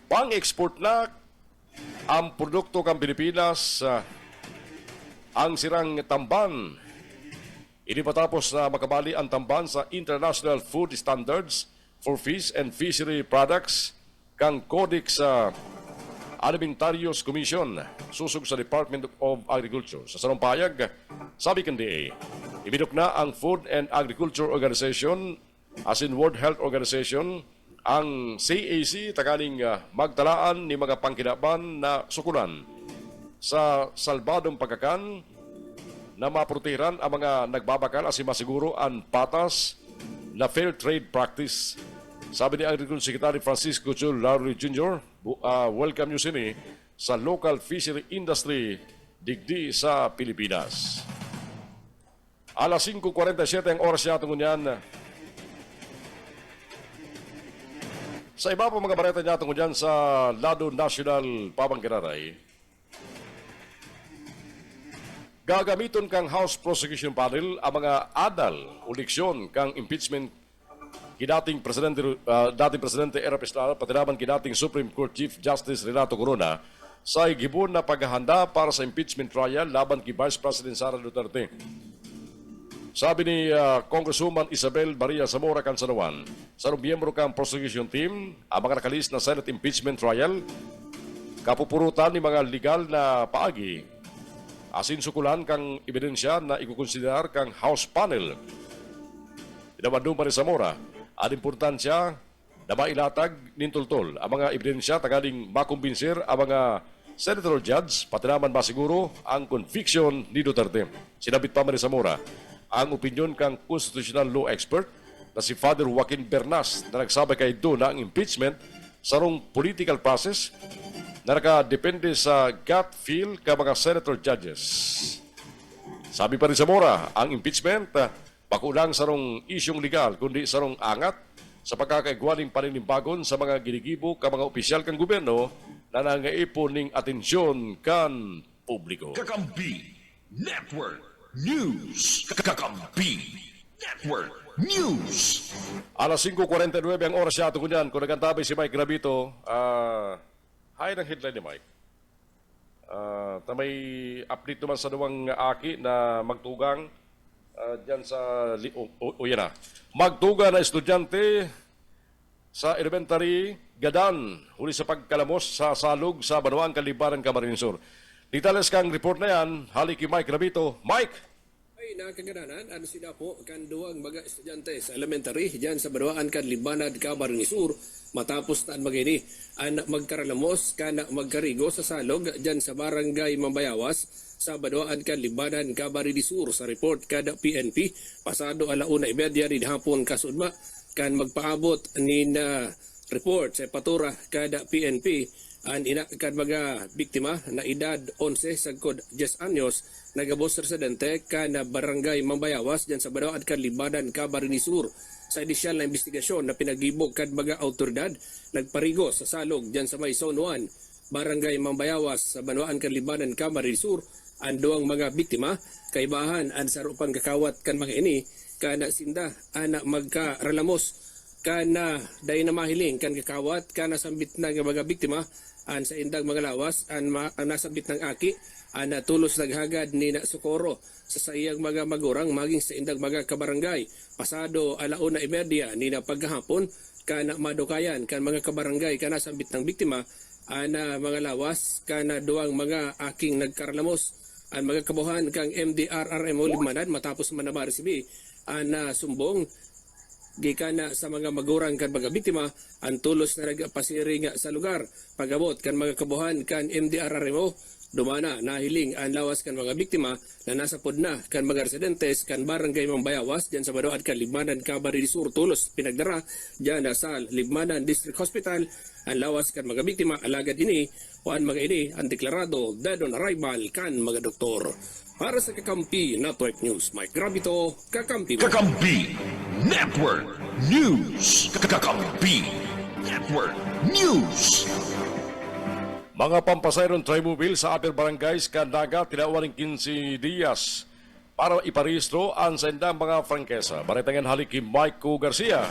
Pang-export na ang produkto kang Pilipinas, ang sirang tamban. Ini patapos na makabali ang tamban sa International Food Standards for Fish and Fishery Products kang Codex Alimentarios Commission susug sa Department of Agriculture. Sa sarumpayag, sabi kan DA, ibinok na ang Food and Agriculture Organization as in World Health Organization ang CAC takaning magtalaan ni mga pangkinaban na sukulan sa salbadong pagkakan na maprotehiran ang mga nagbabakal asin masiguro ang patas na fair trade practice. Sabi ni Agriculture Secretary Francisco Chul Larry Jr., welcome news ini sa local fishery industry digdi sa Pilipinas. Alas 5:47 ang oras niya tungkol yan. Sa iba po mga bareta niya tungkol dyan sa Lado National Pabangkiraray, gagamiton kang House Prosecution Panel ang mga adal o leksyon kang impeachment dating Presidente Erap Estrada pati naman dating Supreme Court Chief Justice Renato Corona sa igibon na paghahanda para sa impeachment trial laban kay Vice President Sara Duterte. Sabi ni Congresswoman Isabel Maria Zamora Cansanawan, sa miyembro kang prosecution team, ang mga nakalis na Senate impeachment trial, kapupurutan ni mga legal na paagi, asin sukulan kang ebidensya na ikukonsiderar kang House panel. Pinabandong pa ni Zamora, ang importansya na mailatag nintultol ang mga ebidensya tagaling makumbinsir ang mga senator judge, pati naman masiguro ang conviction ni Duterte. Sinabit pa ni Zamora, ang opinyon kang constitutional law expert na si Father Joaquin Bernas na nagsabi kay do na ang impeachment sarong political process na nakadepende sa gut feel ka mga senator judges. Sabi pa rin Zamora, ang impeachment pakulang sarong isyong legal kundi sarong angat sa pagkakaigwaning paninimbagon sa mga ginigibo ka mga opisyal kang gobyerno na nangaipon ning atensyon kan publiko. Kakampi Network News. Kakampi Network News. Alas 5:49 ang oras siya ito kunyan. Kung nagantabay si Mike Gravito, hay ng headline ni Mike. May update naman sa duwang aki na magtugang dyan sa... yan na. Magtuga na estudyante sa elementary Gadan huli sa pagkalamos sa salog sa Banuang Kalibaran, Camarines Sur. Details kang report na yan, halik kay Mike Rabito. Mike! Ay nakagananan, ano sila po, kanduang mga estudyante sa elementary, dyan sa Banuaan kan Libanad, Camarines Sur, matapos taan magini, magkaralamos, magkarigo sa salog, dyan sa barangay Mambayawas, sa Banuaan kan Libanad, Camarines Sur, sa report kada PNP, pasado 1:30 din hapon kasudma, kan magpaabot ni na report sa patura kada PNP, ang kan mga biktima na edad 11 sagkod 10 anyos nagabos residente kan barangay Mambayawas diyan sa Banuan kan Libanan, Camarines Sur. Sa inisyal na investigasyon na pinagibog kan mga autoridad nagparigo sa salog diyan sa may Zone 1 barangay Mambayawas sa Banuan kan Libanan, Camarines Sur. Ang duwang mga biktima kaibahan ang sarupang kakawat kan mga ini kana sinda anak magkaralamos kana day na mahiling kan kakawat kana sambit na nga mga biktima an sa indang mga lawas an nasambit ng aki an tulos naghagad ni na Socorro sa sayang mga magurang maging sa indang mga kabarangay pasado 1:30 ni na paghapon kana madukayan kan mga kabarangay kana sambit ng biktima an mga lawas kana duang mga aking nagkaralamos ang mga kabuhan kang MDRRMO Limanan matapos manamar sibi an sumbong gikan sa mga magurang kan mga biktima ang tulos na nagpasiri nga sa lugar pagabot kan mga kabuhan kan MDRRMO dumana nahiling ang lawas kan mga biktima na nasa pod na kan mga residentes kan barangay Mambayawas diyan sa Badoad kan Libmanan Camarines Sur tulos pinagdara diyan sa Libmanan District Hospital ang lawas kan mga biktima alagad ini o ang mga ini ang deklarado dead on arrival kan mga doktor. Para sa Kakampi Network News, Mike Gravito, Kakampi. Kakampi Network News. Kakampi Network News. Mga pampasayron Trimobile sa Upper Barangays, Kandaga, tinawan ng 15 Dias para iparehistro ang sa indang mga frangkesa. Baritangan halik kay Mike Garcia.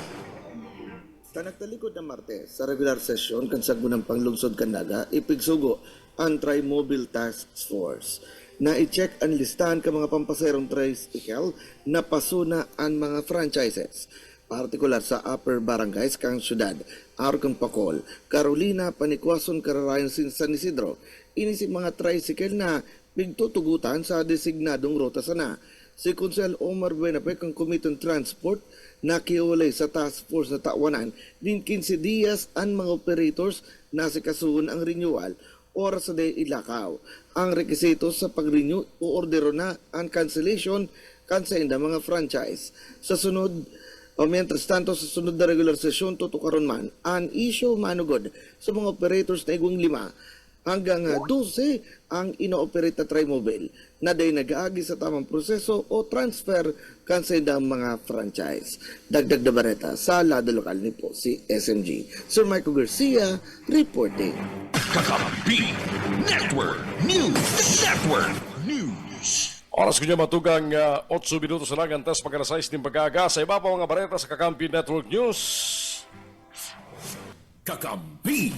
Tanagtalikod na Martes, sa regular session kan Sagmunang Panglungsod Kandaga, ipigsugo ang Tri-Mobile Task Force na i-check ang listahan ka mga pampaserong tricycle na pasuna ang mga franchises. Partikular sa Upper Barangays kang syudad, Arcang Pacol, Carolina, Panikwason, Cararayan, San Isidro, inisip mga tricycle na bigtutugutan sa designadong rota sana. Si Konsel Omar Buenapec ang Committee on Transport nakiulay sa task force na tawanan din 15 Dias ang mga operators na sikasuhon ang renewal oras sa day ilakaw. Ang rekisito sa pag-renew o ordero na ang cancellation kansa mga franchise. Sa sunod, o mientras tanto sa sunod na regular session, tutukaron man ang issue manugod sa mga operators na igwang 5 hanggang 12 ang ino-operate na Trimobile na day nag-aagi sa tamang proseso o transfer kansa mga franchise. Dagdag na bareta sa lado lokal ni po si SMG. Sir Michael Garcia, reporting. Kakampi Network News. Network News. Oras ko niya matugang 8 minutos na lang ang test pagkalasais ng pag-aga sa iba pa mga bareta sa Kakampi Network News. Kakampi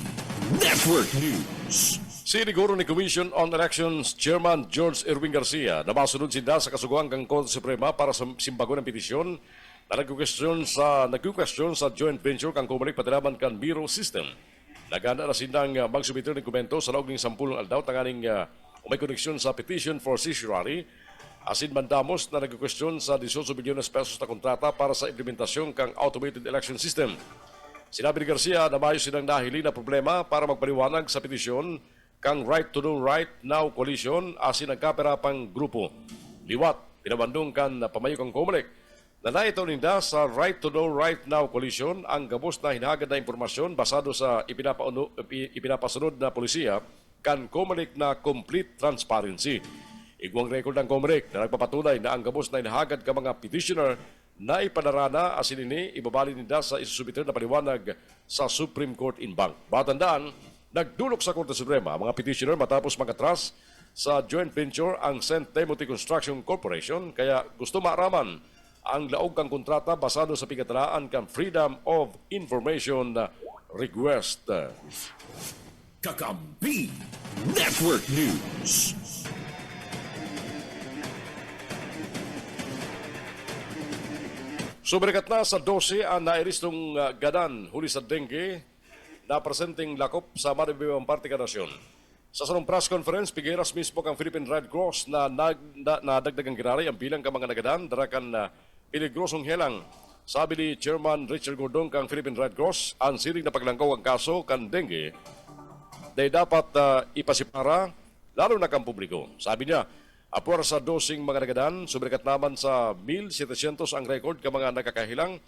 Network News. Siniguro ni Commission on Elections Chairman George Erwin Garcia na masunod sinda sa kasuguan kang Korte Suprema para sa simbago ng petisyon na nag-question sa joint venture kang kumalik patiraman kan Biro System. Nagana na sindang magsubito ng komento sa loob ng 10 aldaw tanganing may koneksyon sa petition for certiorari asin mandamos na nag-question sa 18 bilyon pesos na kontrata para sa implementasyon kang automated election system. Sinabi ni Garcia na maayos silang nahili na problema para magpaliwanag sa petisyon kang Right to Know Right Now Coalition asin nagkapera pang grupo. Liwat, pinabandong kan pamayo kang Comelec na naitaw ninda sa Right to Know Right Now Coalition ang gabos na hinagad na impormasyon basado sa ipinapasunod na polisiya kan Comelec na complete transparency. Igwang record ng Comelec na nagpapatunay na ang gabos na hinahagad ka mga petitioner na ipadarana asin ini ibabali ninda sa isusubiter na paliwanag sa Supreme Court in Bank. Batandaan, nagdulok sa Korte Suprema mga petitioner matapos makatras sa joint venture ang St. Timothy Construction Corporation kaya gusto maaraman ang laog kang kontrata basado sa pigatalaan kang Freedom of Information request. Kakampi Network News. Subrikat na sa 12 ang nairistong gadan huli sa dengue na presenting lakop sa maribibang parte ka nasyon. Sa sunong press conference, pigiras mismo kang Philippine Red Cross na nadagdagang ginari ang bilang ka mga nagadan darakan piligrosong helang. Sabi ni Chairman Richard Gordon kang Philippine Red Cross, ang siring na paglangkaw ang kaso kan dengue dahil dapat ipasipara lalo na kang publiko. Sabi niya, apor sa dosing mga nagadan, subrikat naman sa 1,700 ang record ka mga nakakahilang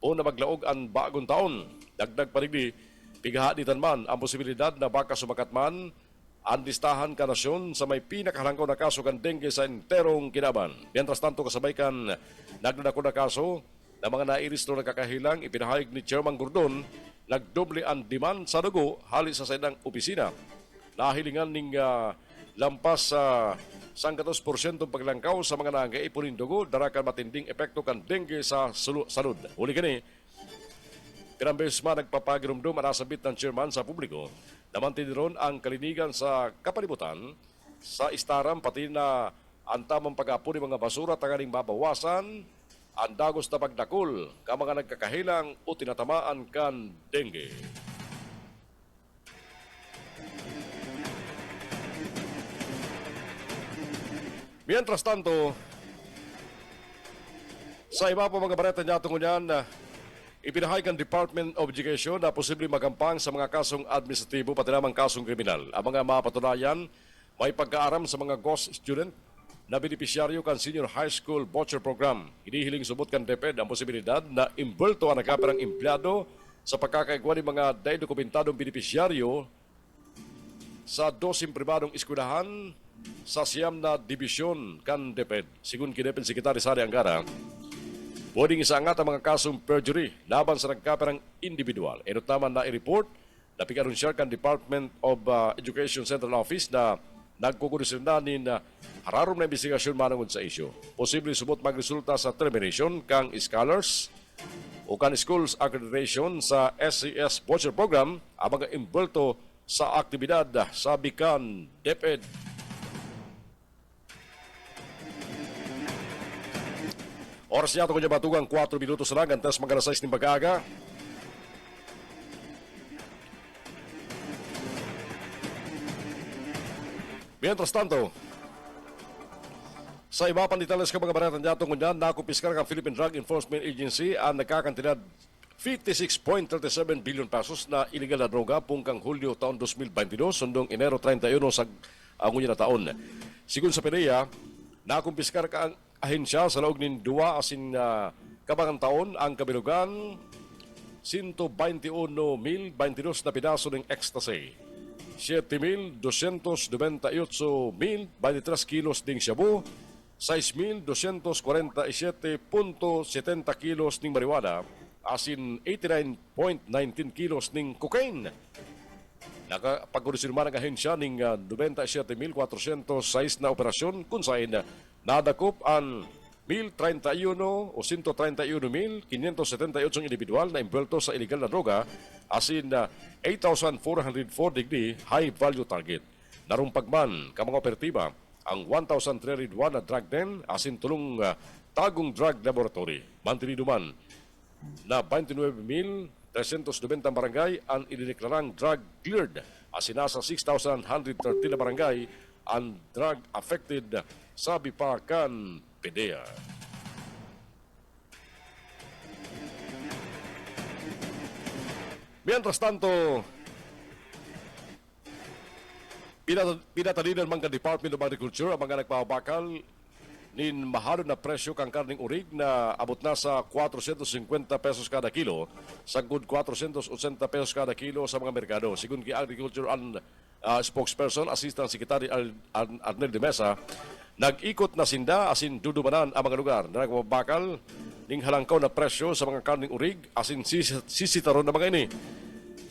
o na maglaog ang bagong taon. Dagdag parigdi, pigahaditan man ang posibilidad na baka sumakat man ang listahan ka nasyon sa may pinakahalangkaw na kaso kan dengue sa enterong Kinaban. Mientras tanto kasabay kan nagdadako na kaso na mga nairis na nakakahilang, ipinahayag ni Chairman Gordon, nagdoble ang demand sa dugo halis sa saydang opisina. Nahilingan ning lampas sa 100% paglangkaw sa mga nangaipunin dugo, darakan matinding epekto kan dengue sa salud. Uli kani, Pinambes man nagpapagirumdum ang nasabit ng chairman sa publiko na mantindiron ang kalinigan sa kapalibutan sa istaram pati na ang tamang pag-apo ng mga basura tanganing mabawasan ang dagos na pagdakol ka mga nagkakahilang o tinatamaan kan dengue. Mientras tanto, sa iba pa mga bareta niya tungkol yan, ipinahayag ang Department of Education na posibleng magampang sa mga kasong administratibo pati namang kasong kriminal. Ang mga mapatunayan, may pagkaaram sa mga ghost student na benepisyaryo kan Senior High School Voucher Program. Hinihiling subot kan DepEd ang posibilidad na imbulto ang nagkaperang empleyado sa pagkakaigwa ng mga dokumentadong benepisyaryo sa 12 pribadong eskwelahan sa siyam na dibisyon kan DepEd. Sigun kinepin Secretary Sari Angara, pwedeng isangat ang mga kasong perjury laban sa nagkaperang individual. Enot naman na i-report na pikarunsya kan Department of Education Central Office na nagkukulisin na nin hararom na investigasyon manangod sa isyo. Posible subot magresulta sa termination kang scholars o kan schools accreditation sa SCS Voucher Program ang mga imbulto sa aktibidad sa bikan DepEd. Oras niya ito kanya batugang 4 minutos na lang. Antes mga alas 6 ng pag-aga. Mientras tanto, sa iba pang detalles ka mga baratan niya tungkol niyan, nakupiskar ang Philippine Drug Enforcement Agency ang nagkakantinad 56.37 billion pesos na illegal na droga pungkang Hulyo taon 2022 sundong Enero 31 sa na taon. Sigun sa PDEA, nakumpiskar ka ang ahensya sa loob ng 2 asin kabangang taon ang kabilugan 121,022 na pidaso ng ecstasy, 7,298,023 kilos ng shabu, 6,247.70 kilos ng marijuana, asin 89.19 kilos ng cocaine. Nakapagkulisin man ang ahensya ng 97,406 na operasyon kung saan nadakop ang 1,031 o 131,578 individual na imbelto sa illegal na droga asin 8,404 digdi high value target. Narumpag man ka mga operatiba ang 1,301 na drug den asin tulong tagong drug laboratory. Mantinido man na 29,390 barangay ang idineklarang drug cleared asin nasa 6,113 na barangay ang drug affected sabi pa kan PDEA. Mientras tanto, pinatalinan man ka Department of Agriculture ang mga nagpapabakal nin mahalo na presyo kang karning urig na abot na sa 450 pesos kada kilo, sagud 480 pesos kada kilo sa mga merkado. Sigun ki Agriculture and spokesperson, Assistant Secretary Arnel de Mesa, nag-ikot na sinda asin dudumanan ang mga lugar na nagpapabakal ning halangkaw na presyo sa mga karning urig asin sisitaron na mga ini.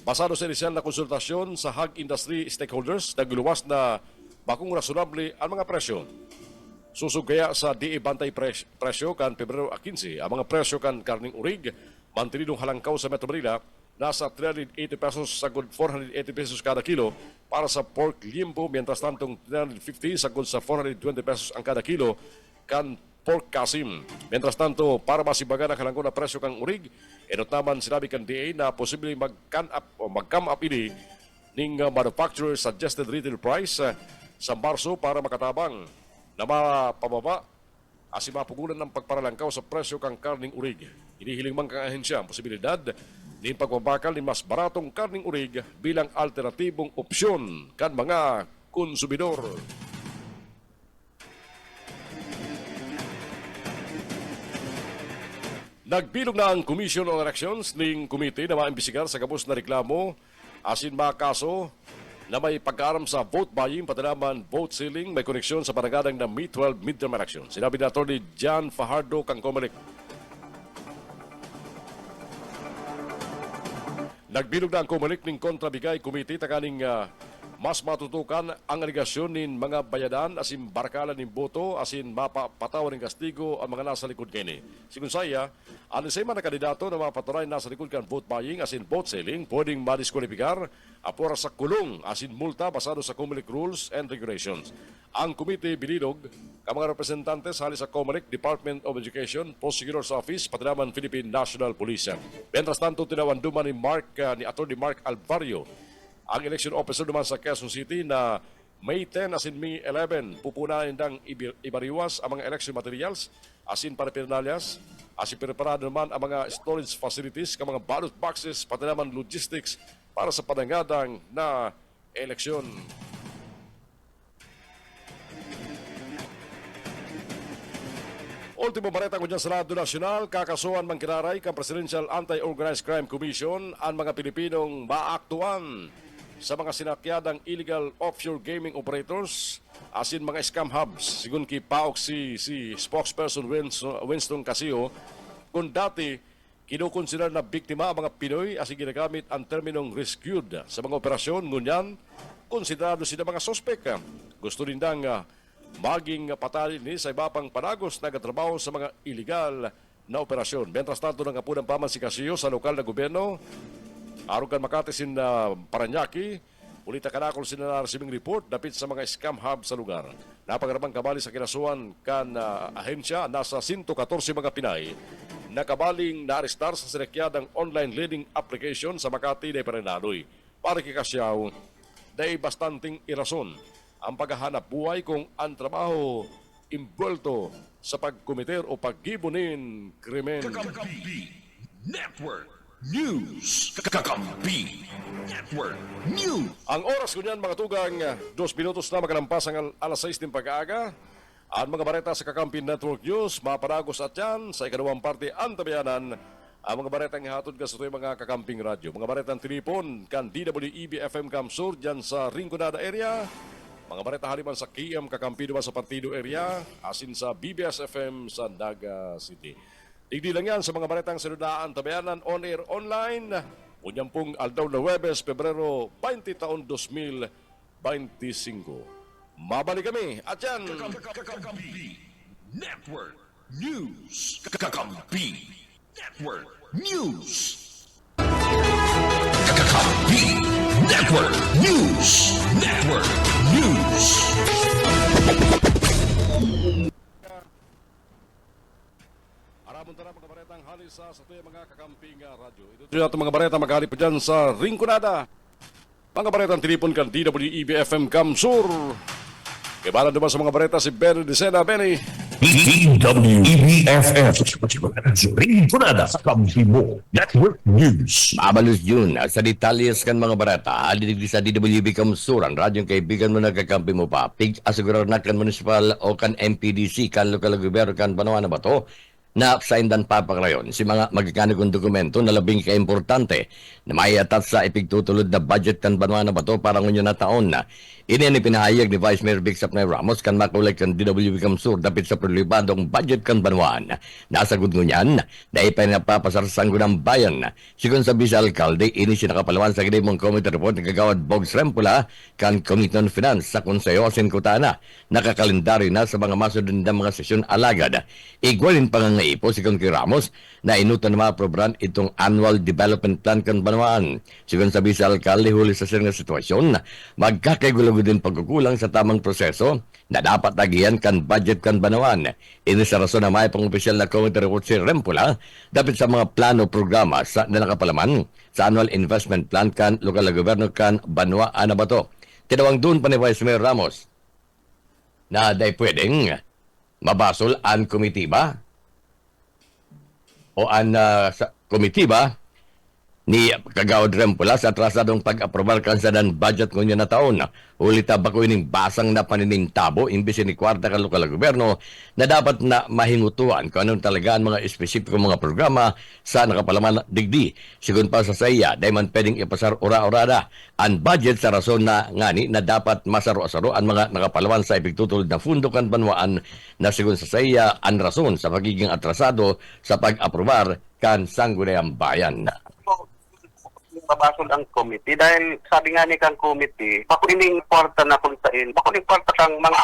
Basado sa inisyal na konsultasyon sa hog industry stakeholders, nagluwas na bakong rasunable ang mga presyo. Susugaya sa DE Bantay presyo kan Pebrero 15, ang mga presyo kan karning urig, mantinidong halangkaw sa Metro Manila, nasa 380 pesos sagod 480 pesos kada kilo para sa pork limpo, mientras tantong 350 sagod sa 420 pesos ang kada kilo kan pork kasim. Mientras tanto, para masibagan ang halangkaw na presyo kang urig, enot naman sinabi kan DA na posibleng mag-come up ini ning manufacturer suggested retail price sa Marso para makatabang na mapababa asin mapugulan ng pagparalangkaw sa presyo kang karning urig. Hinihiling man kang ahensya ang posibilidad din pagbabakal ni mas baratong karning urig bilang alternatibong opsyon kan mga konsumidor. Nagbilog na ang Commission on Elections ning komite na maimbisigar sa kabus na reklamo asin mga kaso na may pagkaaram sa vote buying, pati naman vote sealing, may koneksyon sa panagadang na May 12 midterm election. Sinabi na Atty. John Fajardo kang Comelec. Nagbilog na ang Comelec ning kontrabigay komite takaning mas matutukan ang aligasyon nin mga bayadan asin barkala nin boto asin mapapatawan ng kastigo ang mga nasa likod kini. Sigun saya, ang isema na kandidato na mapaturay nasa likod kan vote buying asin vote selling pwedeng madiskwalifikar apura sa kulong asin multa basado sa COMELEC rules and regulations. Ang komite bilidog ka mga representante sa halis sa COMELEC, Department of Education, Prosecutor's Office, pati naman Philippine National Police. Mientras tanto, tinawanduman ni Atty. Mark Alvario, ang election officer naman sa Quezon City na May 10 asin May 11 pupunahin ng ibariwas ang mga election materials asin parapernalyas asin preparado naman ang mga storage facilities ka mga ballot boxes pati naman logistics para sa panangadang na eleksyon. Ultimo balita ko dyan sa Radyo Nacional, kakasuhan mang kinaray kang Presidential Anti-Organized Crime Commission ang mga Pilipinong maaktuan sa mga sinakyadang illegal offshore gaming operators asin mga scam hubs. Sigun ki Paok si spokesperson Winston Casio, kung dati kinukonsider na biktima ang mga Pinoy asin ginagamit ang terminong rescued sa mga operasyon, ngunyan konsiderado sila mga sospek. Gusto rin dang maging patalin ni sa iba pang panagos na katrabaho sa mga illegal na operasyon. Mientras tanto ng kapunang paman si Casio sa lokal na gobyerno, arugan Makati sin Paranaque, ulita kanakol sin na receiving report dapit sa mga scam hub sa lugar. Napagarabang kabali sa kinasuhan kan ahensya, nasa 114 mga Pinay na kabaling naarestar sa sinakyadang online lending application sa Makati de Paranaque. Para kay Casio, dahil bastanting irason ang paghahanap buhay kung ang trabaho imbulto sa pagkomiter o paggibunin krimen. Kakampi Network News. Kakampi Network News. Ang oras ko niyan mga tugang, 2 minutos na makalampas ang alas 6 ng pag-aaga. Ang mga bareta sa Kakampi Network News, maparagos at yan sa ikalawang parte ang tabayanan. Ang mga baretang hatod ka sa ito mga kakamping radyo. Mga baretang tinipon kan DWEB FM Camsur dyan sa Rinconada area. Mga bareta haliman sa KM Kakampi naman sa Partido area, asin sa BBS FM sa Naga City. Digdi lang yan sa mga baretang sinunaan tabayanan on air online. Unyang pong aldaw na Huwebes, Pebrero 20 taon 2025. Mabalik kami at yan. Kakampi Network News. Kakampi Network News. Kakampi Network News. Network News. Aramon tara mga baretang halis sa tuya mga kakamping radyo. Ito yung mga bareta maghalip dyan sa Rinconada. Mga baretang tinipon kan DWEB FM Camsur. Kaibalan naman sa mga bareta si Benny Dicena. Benny. DWEB-FM Rinconada Kampi mo Network News. Mabalos yun. Sa detalyes kan mga barata, alinig sa DWB Kamsuran, radyong kaibigan mo nagkakampi mo pa, asegurar na kan municipal o kan MPDC, kan lokal gobyerno, kan Banwa na Bato, na saindan papakarayon si mga magkakanigong dokumento na labing kaimportante na maiatat sa ipigtutulod na budget kan Banwa na Bato para ngunyo na taon na. Ini ang ipinahayag ni Vice Mayor Vic Sapnay Ramos kan makulay kan DWB Kamsur dapit sa prolibadong budget kan Banwaan. Nasagod ngunyan na ipinapapasar sa sanggunang bayan. Sigon sa Vice Alcalde, ini sinakapalawan sa gidimong committee report ng kagawad Bogs Rempula kan Committee on Finance sa Konseyo Sinkutana. Nakakalendaryo na sa mga masudin na mga sesyon alagad. Igwalin pangangaipo si Kong Ramos na inutan na maaprobran itong Annual Development Plan kan Banwaan. Sigon sa Vice Alcalde, huli sa sirang sitwasyon, magkakaigulo din pagkukulang sa tamang proseso na dapat tagihan kan budget kan Banawaan. Ini sa rason na may pang-opisyal na committee report si Rempula dapat sa mga plano programa na nakapalaman sa Annual Investment Plan kan lokal na gobyerno kan Banwa na Bato. Tinawang doon pa ni Vice Mayor Ramos na day pwedeng mabasol ang komitiba o ang komitiba ni Kagawad Rempula sa atrasadong pag-aprobar kansadan budget ngunyan na taon. Ulita ba ko ining basang na paninintabo imbis ni kwarta ka lokal na gobyerno na dapat na mahingutuan kung anong talaga ang mga espesipikong mga programa sa nakapalaman digdi. Sigun pa sa saya, dahil man pwedeng ipasar ora-orada ang budget sa rason na ngani na dapat masaro-asaro ang mga nakapalaman sa ipigtutulod na fundo kan Banwaan na sigun sa saya ang rason sa pagiging atrasado sa pag-aprobar kan Sangguniang Bayan. babasol ang committee dahil sabi nga ni kang committee, makuning kwarta na kung saan, makuning kwarta kang mga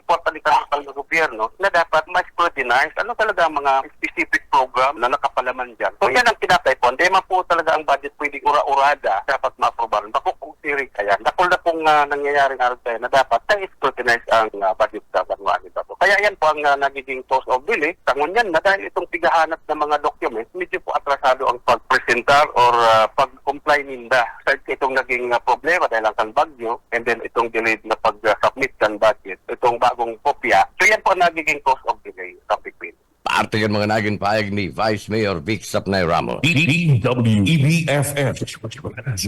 kwarta ni kang gobyerno na dapat ma-scrutinize ano talaga ang mga specific program na nakapalaman dyan. So yan ang pinapaypon, di man po talaga ang budget pwedeng ura-urada dapat ma-aprobahan. Bako kung sirik kaya, dakol na pong nangyayaring araw tayo na dapat na-scrutinize ang budget sa Banwaan nito. Kaya yan po ang nagiging cause of delay. Tangon na dahil itong tigahanap ng mga documents, medyo po atrasado ang pag-presentar or pag-comply ninda. Sa itong naging problema dahil ang bagyo and then itong delayed na pag-submit ng budget, itong bagong kopya. So yan po ang nagiging cause of delay, Topic Queen. Parte ng mga naging pahayag ni Vice Mayor Vic Sapnay Ramos. DWEBFM.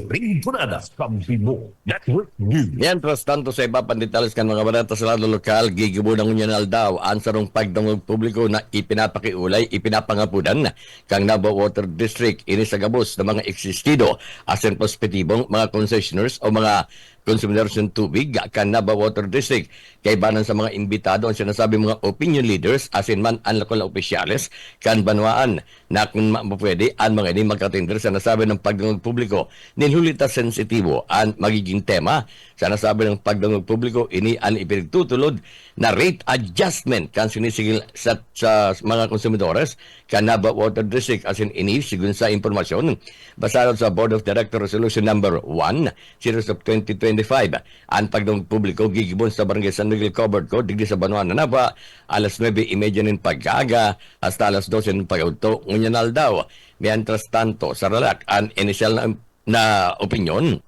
Rinconada, Kampibo Network News. Mientras tanto sa iba pang detalles kan mga balita sa lalo lokal, gigibo ng Unional daw ang sarong pagdangog publiko na ipinapakiulay, ipinapangapudan kang Nabo Water District ini sa gabos ng mga existido asin positibong mga concessioners o mga consumidors ng tubig kan Naba Water District. Kaibanan sa mga imbitado ang sinasabi mga opinion leaders asin man ang lokal na opisyales kan Banwaan na kung mapapwede ang mga ini magkatinder sa nasabi ng pagdangog publiko ninhulita sensitibo ang magiging tema sa nasabi ng pagdangog publiko ini ang ipinagtutulod na rate adjustment kan sinisigil sa mga konsumidores kan Naba Water District asin ini sigun sa impormasyon basado sa Board of Directors Resolution Number 1 Series of 2025 ang pagdangog publiko gigibon sa Barangay San Miguel Covered Code digdi sa Banwaan na Naba alas 9:30 ng pagkaga hasta alas 12 ng pag-auto ngunyanal daw. Mientras tanto sa Ralac ang initial na opinyon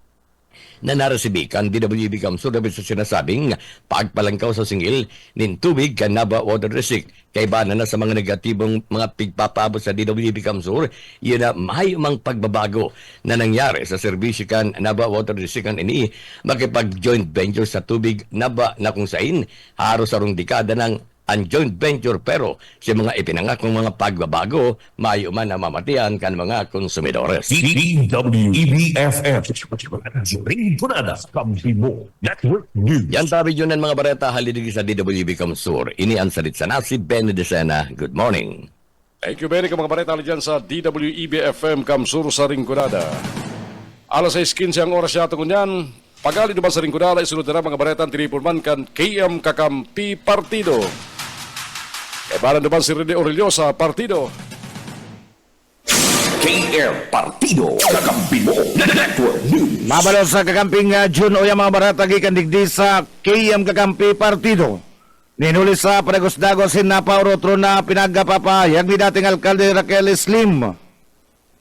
na naresibi kan DWB Kamsur dapat sa sinasabing pagpalangkaw sa singil nin tubig kan Naba Water District. Kaibanan na sa mga negatibong mga pigpapabot sa DWB Kamsur, yun na may umang pagbabago na nangyari sa serbisyo kan Naba Water District kan ini makipag-joint venture sa tubig Naba na kung sain haros sarong dekada ng ang joint venture pero sa mga ipinangakong mga pagbabago mayo man na mamatian kan mga konsumidores. DWEBFM. Rinconada, Kampibo Network News. Yan tabi yun ng mga bareta halidigi sa DWB Kamsur. Ini ang salit sa nasi Benny Decena. Good morning. Thank you very mga bareta dyan sa DWEBFM Kamsur sa Rinconada. Alas 6:15 ang oras yata kunyan. Pagali naman sa Rinconada, isunod na mga bareta ang tinipurman kan KM Kakampi Partido. Kaibanan naman si Rene Aurelio sa Partido. KM Partido, Kakampibo Network News. Mabalo sa kakamping June o yung mga barata gikan digdi sa KM Kakampi Partido. Ninuli sa Padagos-Dagos Paurotro na pinagpapahayag ni dating Alkalde Raquel Slim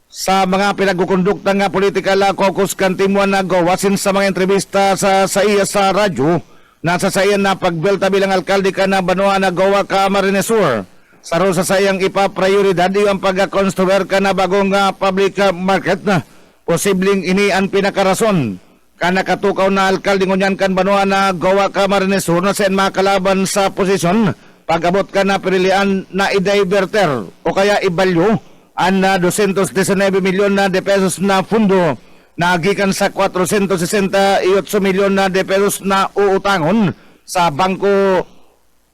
sa mga pinagkukondukta nga political caucus kan timuan na gawasin sa mga entrevista sa iya sa radyo. Nasa sayan na pagbelta bilang alkalde ka na Banwaan na gawa ka Marinesur. Saro sa sayang ipaprioridad yung pagka-construer ka na bagong public market na posibleng ini ang pinakarason. Kanakatukaw na alkalde ngunyan kan Banwaan na gawa ka Marinesur na sayan makalaban sa posisyon. Pag-abot ka na pirilian na i-diverter o kaya ibalyo ang 219 milyon na de pesos na fundo nagikan sa 468 milyon na de pesos na uutangon sa bangko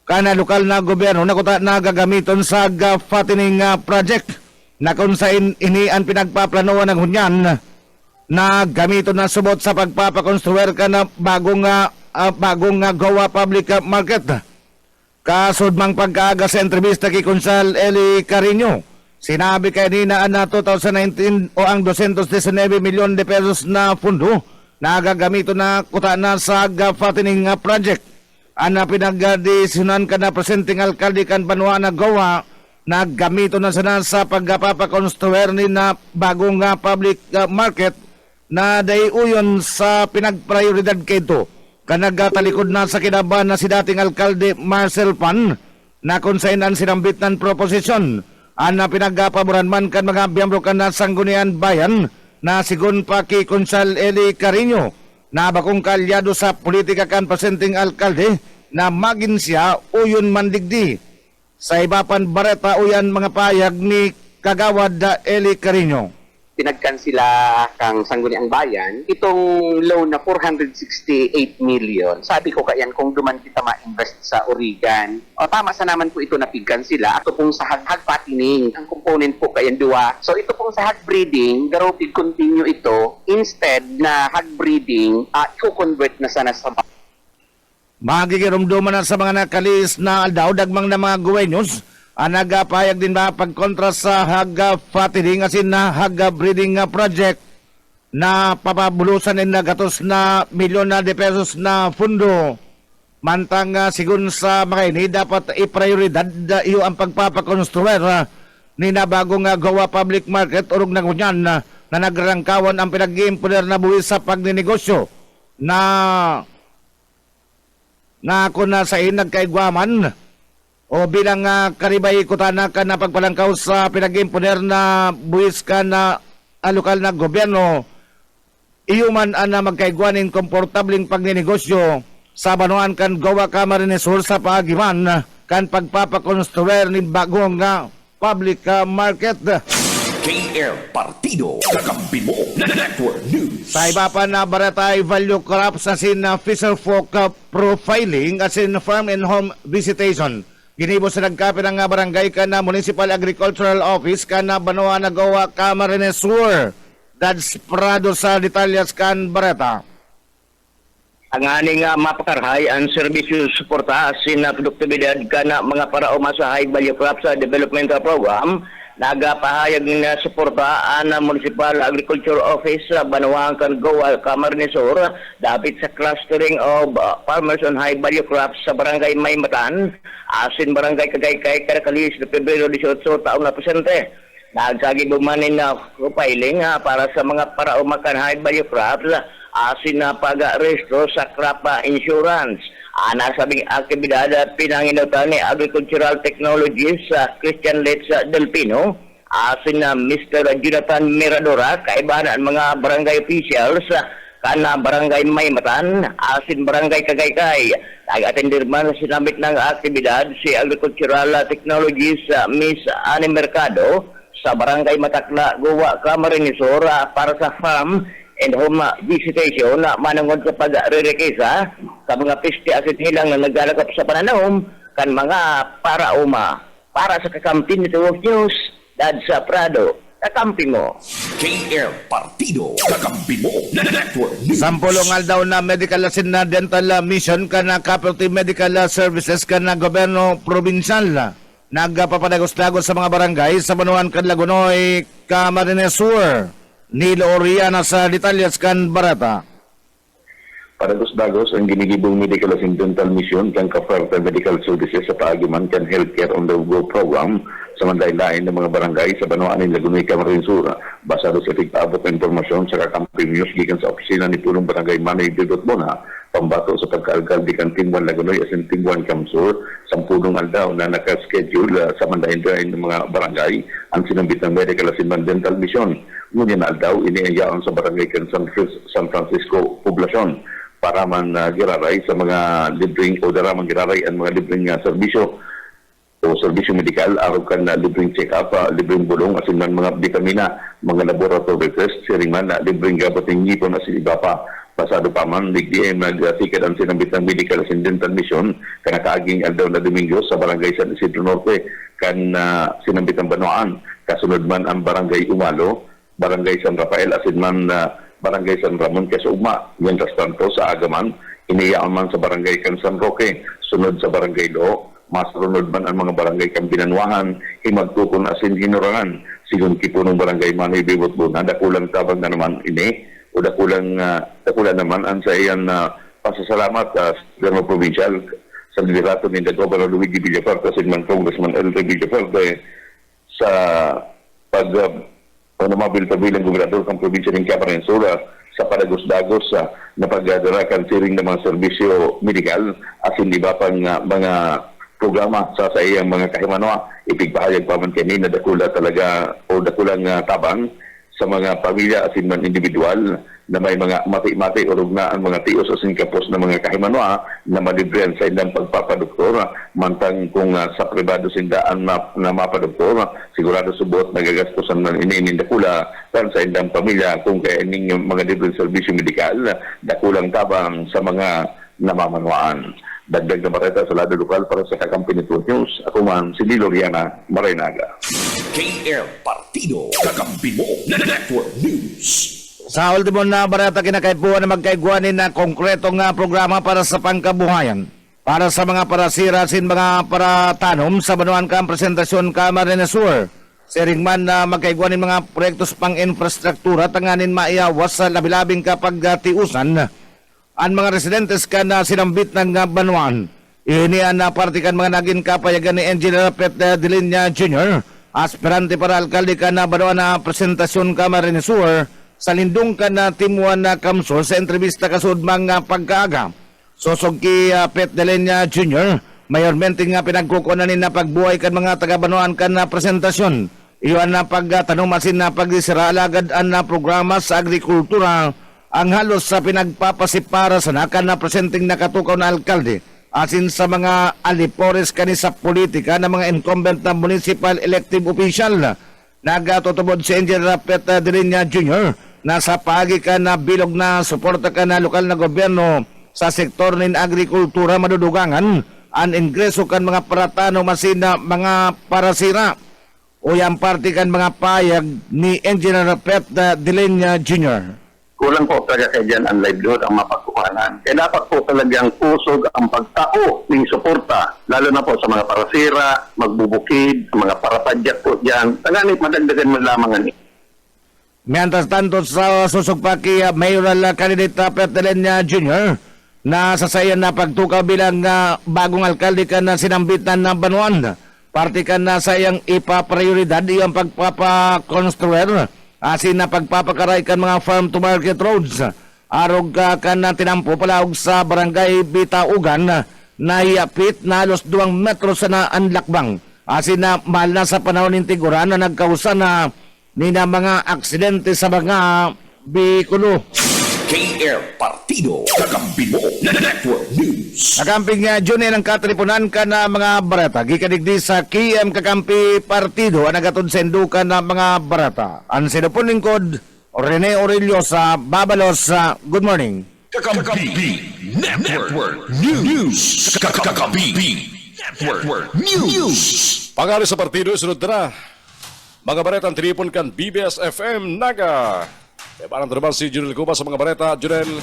kana lokal na gobyerno na kuta na gagamiton sa fattening project na kung saan ini ang pinagpaplanoan ng hunyan na gamiton na subot sa pagpapakonstruer ka na bagong gawa public market. Kasod mang pagkaaga sa entrevista kay Konsal Eli Carino, sinabi kay nina na 2019 o ang 219 milyon de pesos na fundo na gagamito na kuta na sa fattening project. Ana pinagdesisyonan ka na presenting alkalde kan Banwaan na gawa na gamito na sana sa pagpapakonstruer ni na bagong public market na dayuyon sa pinagprioridad kay ito. Kanagatalikod na sa kinaban na si dating alkalde Marcel Pan na kung saan ang sinambit ng proposisyon. Ana pinagpaboran man kan mga biyembro kan na Sangguniang Bayan na sigun pa kay Konsal Eli Carino na bakong kalyado sa politika kan presenting alkalde na magin siya uyon mandigdi. Sa iba pan bareta uyan mga payag ni Kagawad Eli Carino. pinagkansila kang Sangguniang Bayan, itong loan na 468 million. Sabi ko kayan kung duman kita ma-invest sa Origan. O tama sa naman po ito na pigkansila. Ito pong sa hag patining. Ang component po kayan duwa. So ito pong sa hag breeding, garopig continue ito. Instead na hag breeding, i-convert na sana sa Magigirumduman na sa mga nakalis na aldaw dagmang na mga guwenyos. Nagapayag din ba pagkontra sa haga fattening asin na haga breeding project na papabulusan din na gatos na milyon na de pesos na fundo. Mantang sigun sa mga ini dapat i-prioridad iyo ang pagpapakonstruer ni na bagong gawa public market urog na kunyan na nagrangkawan ang pinag-iimponer na buwis sa pagninegosyo na ako na sa inagkaigwaman o bilang karibay kutana ka na pagpalangkaw sa pinag-imponer na buwis ka na lokal na gobyerno, iyo man na magkaigwanin komportabling pagninegosyo sa banuan kan gawa ka marinesur sa paagiman kan pagpapakonstruer ni bagong public market. KR Partido, kakampi mo, Network News. Sa iba pa na baratay value crops asin fisher folk profiling asin farm and home visitation. Ginibo sa nagkapi ng barangay ka na Municipal Agricultural Office ka na Banua Nagawa Camarines Sur. Dads Prado sa Detalyas kan Bareta. Ang aning mapakarhay ang serbisyo suporta asin na produktibidad ka na mga paraoma sa High Value Crops Developmental Program. Nagapahayag na suportaan ng Municipal Agriculture Office sa Banuang Cangoa, Camarines Sur dapit sa clustering of farmers on high value crops sa Barangay Maymatan, asin Barangay Cagaykay, Caracalis, Pebrero 18 taong na presente. Nagsagibumanin na profiling para sa mga paraumakan high value crops asin na pag-restro sa crop insurance. Nasabing aktibidad at pinanginutan ni Agricultural Technologies sa Christian Letts Delpino, asin na Mr. Jonathan Miradora, kaibahan ang mga barangay officials kana Barangay Maymatan, asin Barangay Cagaykay. Nag-attendir man sinamit ng aktibidad si Agricultural Technologies Miss Annie Mercado sa Barangay Matakla, Goa, Camarines Sur para sa farm and home visitation na manungod sa pag-rerekisa sa mga piste asin hilang na naglalagap sa pananahom kan mga parauma. Para sa kakampi ni Network News, Dad sa Prado, kakampi mo. KR Partido, kakampi mo, Network News. Sampulong aldaw na medical asin na dental mission ka na Capital Medical Services ka na gobyerno probinsyal. Nagpapadagos-dagos sa mga barangay sa Banuan Canlagunoy, Camarines Sur. Nilo Oriana sa Detalyas kan Barata. Padagos-dagos ang ginigibong medical and dental mission kang ka-Farta Medical Services sa paagiman kan Healthcare on the Go program sa mandayin-lain ng mga barangay sa Banuanin, Lagunoy, Camarines Sur. Basado sa tigpaabot na informasyon sa kakampi news gikan sa opisina ni Pulong Barangay Manay Bidot Bona, pambato sa pagkaalkalde kan Tingwan Lagunoy asin Tingwan Camsur, sampudong aldaw na nakaschedule sa mandayin-lain ng mga barangay ang sinambit ng medical and dental mission. Ngunyan na aldaw iniayaan sa barangay kan San Francisco Poblacion para man giraray sa mga libreng o daramang giraray ang mga libreng serbisyo o serbisyo medikal, araw kan libreng check-up, libreng bulong, asin man mga vitamina, mga laboratory test, siring man libreng gabating ngipon asin iba pa. Pasado pa man, nag-DM nag-ticket ang sinambit ng medical and dental mission kanakaaging aldaw na Domingo sa barangay San Isidro Norte kan sinambit ng Banuan. Kasunod man ang barangay Umalo, barangay San Rafael, asin man barangay San Ramon Kesugma. Mientras tanto sa Agaman, iniyaan man sa barangay kan San Roque, sunod sa barangay Loo, masunod man ang mga barangay kan Binanwahan, Himagtukon asin Hinurangan, sigun kipunong barangay Manoy Bibot Buna, dakulang tabang na naman ini, o dakulang naman ang sa iyan pasasalamat sa Gobyerno Provincial sa liderato ni Governor Luigi Villafarte, asin man Congressman L. Villafarte sa pagmabil-tabil ng gobernador ng probinsya ng Camarines Sur sa padagos-dagos na pagdadarakan siring ng mga serbisyo medikal asin iba pang mga programa sa iyang mga kahimanoa. Ipigpahayag pa man kanina dakula talaga o dakulang tabang sa mga pamilya asin man individual na may mga mati-mati o rugnaan mga tios asin kapos na mga kahimanwa na malibrihan sa ilang pagpapadoktor mantang kung sa pribado sindaan na mapadoktor sigurado subot nagagastosan man iniinin dakula tan sa ilang pamilya kung kaya ining mga libreng serbisyo medikal dakulang tabang sa mga namamanwaan. Dagdag na bareta sa lado lokal para sa Kakampi Network News. Ako man si Lilo Riana Marinaga. KR Partido, kakampi mo, Network News. Sa ultimo na barata kinakaipuan na magkaiguanin na konkretong programa para sa pangkabuhayan. Para sa mga parasira sin mga paratanom sa Banuan Camp Presentasyon Kamara ni Sur. Siring man na magkaiguanin mga proyektos pang infrastruktura tanganin maiawas sa labilabing kapag tiusan. Ang mga residentes ka na sinambit ng Banuan. Inian na partikan mga naging kapayagan ni Engineer Pet Delinya Jr. Aspirante para alkalde ka na Banuan na Presentasyon Kamara ni Sur. Sa lindong ka na timuan na kamsol sa entrevista kasud mga pagkaaga. Sosog ki Pet Delinya Jr. Mayormente nga pinagkukunanin na pagbuhay kan mga taga-Banuan ka na presentasyon. Iwan na pagtanong masin na pagdisira alagad na programa sa agrikultura. Ang halos sa pinagpapasipara sa nakan na presenting nakatukaw na alkalde asin sa mga alipores kani sa politika ng mga incumbent na municipal elective official. Nagatutubod si Engineer Pet Delinya Jr. na sa pagi ka na bilog na suporta ka na lokal na gobyerno sa sektor ng agrikultura madudugangan ang ingreso kan mga paratano masin na mga parasira o yung parte kan mga payag ni Engineer Pet Delinya Jr. Kulang po talaga kaya dyan ang livelihood ang mapagkuhanan. Kaya dapat po talagang pusog ang pagtao ng suporta, lalo na po sa mga parasira, magbubukid, mga parapadyak po dyan. Tanganit madagdagan mo lamang ani. Mientras tanto sa susugpaki mayoral candidate Pet Delinya Jr. na sasayan na pagtukaw bilang bagong alkalde ka na sinambitan ng Banuan. Parte ka na sayang ipaprioridad iyang pagpapakonstruer. Asin na pagpapakaray kan mga farm to market roads. Arog ka na tinampo palaog sa barangay Bitaugan na iapit na halos 2 metros na anlakbang. Asin na mahal na sa panahon ng tiguran na nagkausa na nina mga aksidente sa mga bikulo. KR Partido, kakampi mo, Network News. Nakamping nga Juni ng katripunan ka na mga barata. Gikadigdi sa KM Kakampi Partido ang nagatod sa indukan na mga barata. Ang sinupon lingkod, Rene Aurelio sa Babalos. Good morning. Kakampi Network News. Kakampi Network News. Pangalan sa partido, sunod na. Mga baretang tripon kan BBS FM Naga. E parang naman si Junel Cuba sa mga bareta. Junel.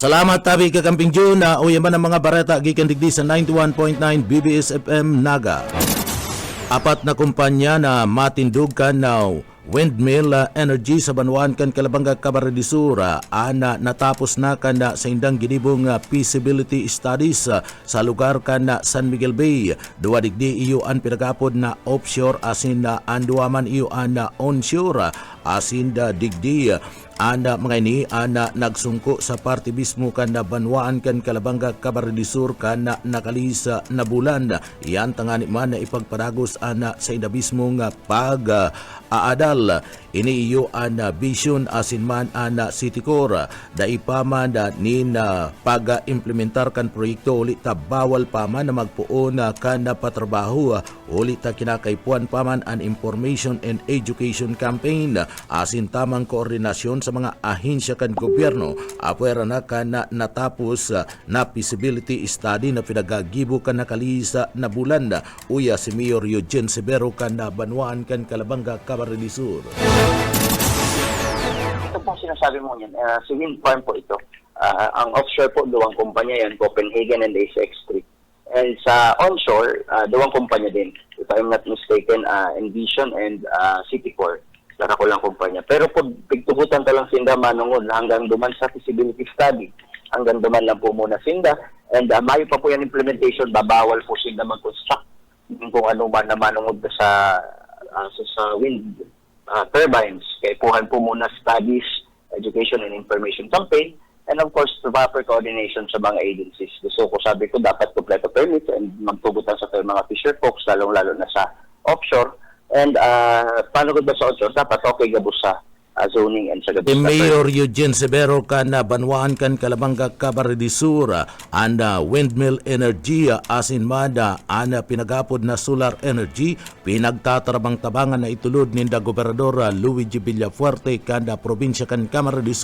Salamat tabi kakamping June na uyaman ng mga bareta gikan digdi sa 91.9 BBS FM Naga. Apat na kumpanya na matindog kan now windmill energy sa Banuan kan Kalabanga Camarines ana natapos na kan sa indang ginibong feasibility studies sa lugar kan San Miguel Bay. Duwa digdi iyo ang pinagapod na offshore asin na anduaman iyo ang onshore asin da digdi ana mga ini ana nagsungko sa parte mismo kan na Banwaan kan Kalabanga Camarines kan nakalisa na bulan. Iyan tangani man na ipagparagos ana sa indabismo nga pag aadal ini iyo ana vision asin man ana City Core daipaman nin pag-implementar kan proyekto ulit ta bawal paman na magpuon kan patrabaho ulit ta kinakaipuan paman an information and education campaign asin tamang koordinasyon sa mga ahensya kan gobyerno apwera na kan natapos na feasibility study na pinagagibo kan nakalisa na bulan uya si Mayor Eugene Severo kan Banwaan kan Kalabanga Camarines Sur. Ito pong sinasabi mo yan, si wind farm po ito. Ang offshore po, 2 kumpanya yan, Copenhagen and ACX3. And sa onshore, 2 kumpanya din. If I'm not mistaken, Envision and City Core. Lara ko lang kumpanya. Pero po, pigtugutan ka lang sinda manungod hanggang duman sa feasibility study. Hanggang duman lang po muna sinda. And mayo pa po yan implementation, babawal po sinda mag-construct kung ano man na manungod sa wind turbines. Kaya puhan po muna studies, education and information campaign, and of course, proper coordination sa mga agencies. So, sabi ko, dapat kompleto permits and magtugutan sa mga fisher folks, lalong-lalo na sa offshore. And paano ko ba sa offshore? Dapat okay gabos sa zoning and sa gabos sa Mayor Eugene Severo kan banwaan kan Kalabanga Cabaredisur and windmill energy asin mada ana pinagapod na solar energy pinagtatarabang-tabangan na itulod ninda Gobernador Luigi Villafuerte kanda probinsya kan Camarines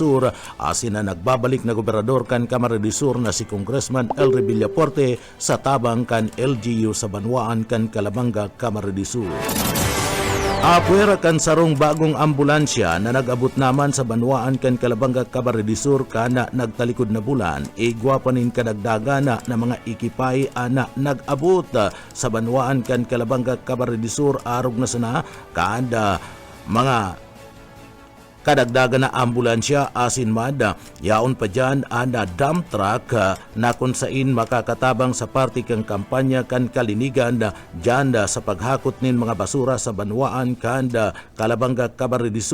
asin na nagbabalik na Gobernador kan Camarines na si Congressman Elry Villafuerte sa tabang kan LGU sa banwaan kan Kalabanga Camarines. Apuera kan sarong bagong ambulansya na nag-abot naman sa banwaan kan Kalabanga Camarines kana nagtalikod na bulan, igwapanin kadagdagan na mga ikipay na nag-abot sa banwaan kan Kalabanga Camarines arog na sana kada mga kadagdagan na ambulansya asin mada yaon pa dyan ana dump truck na kung sain makakatabang sa party kang kampanya kan kalinigan dyan sa paghakot nin mga basura sa banwaan kan Kalabanga Camarines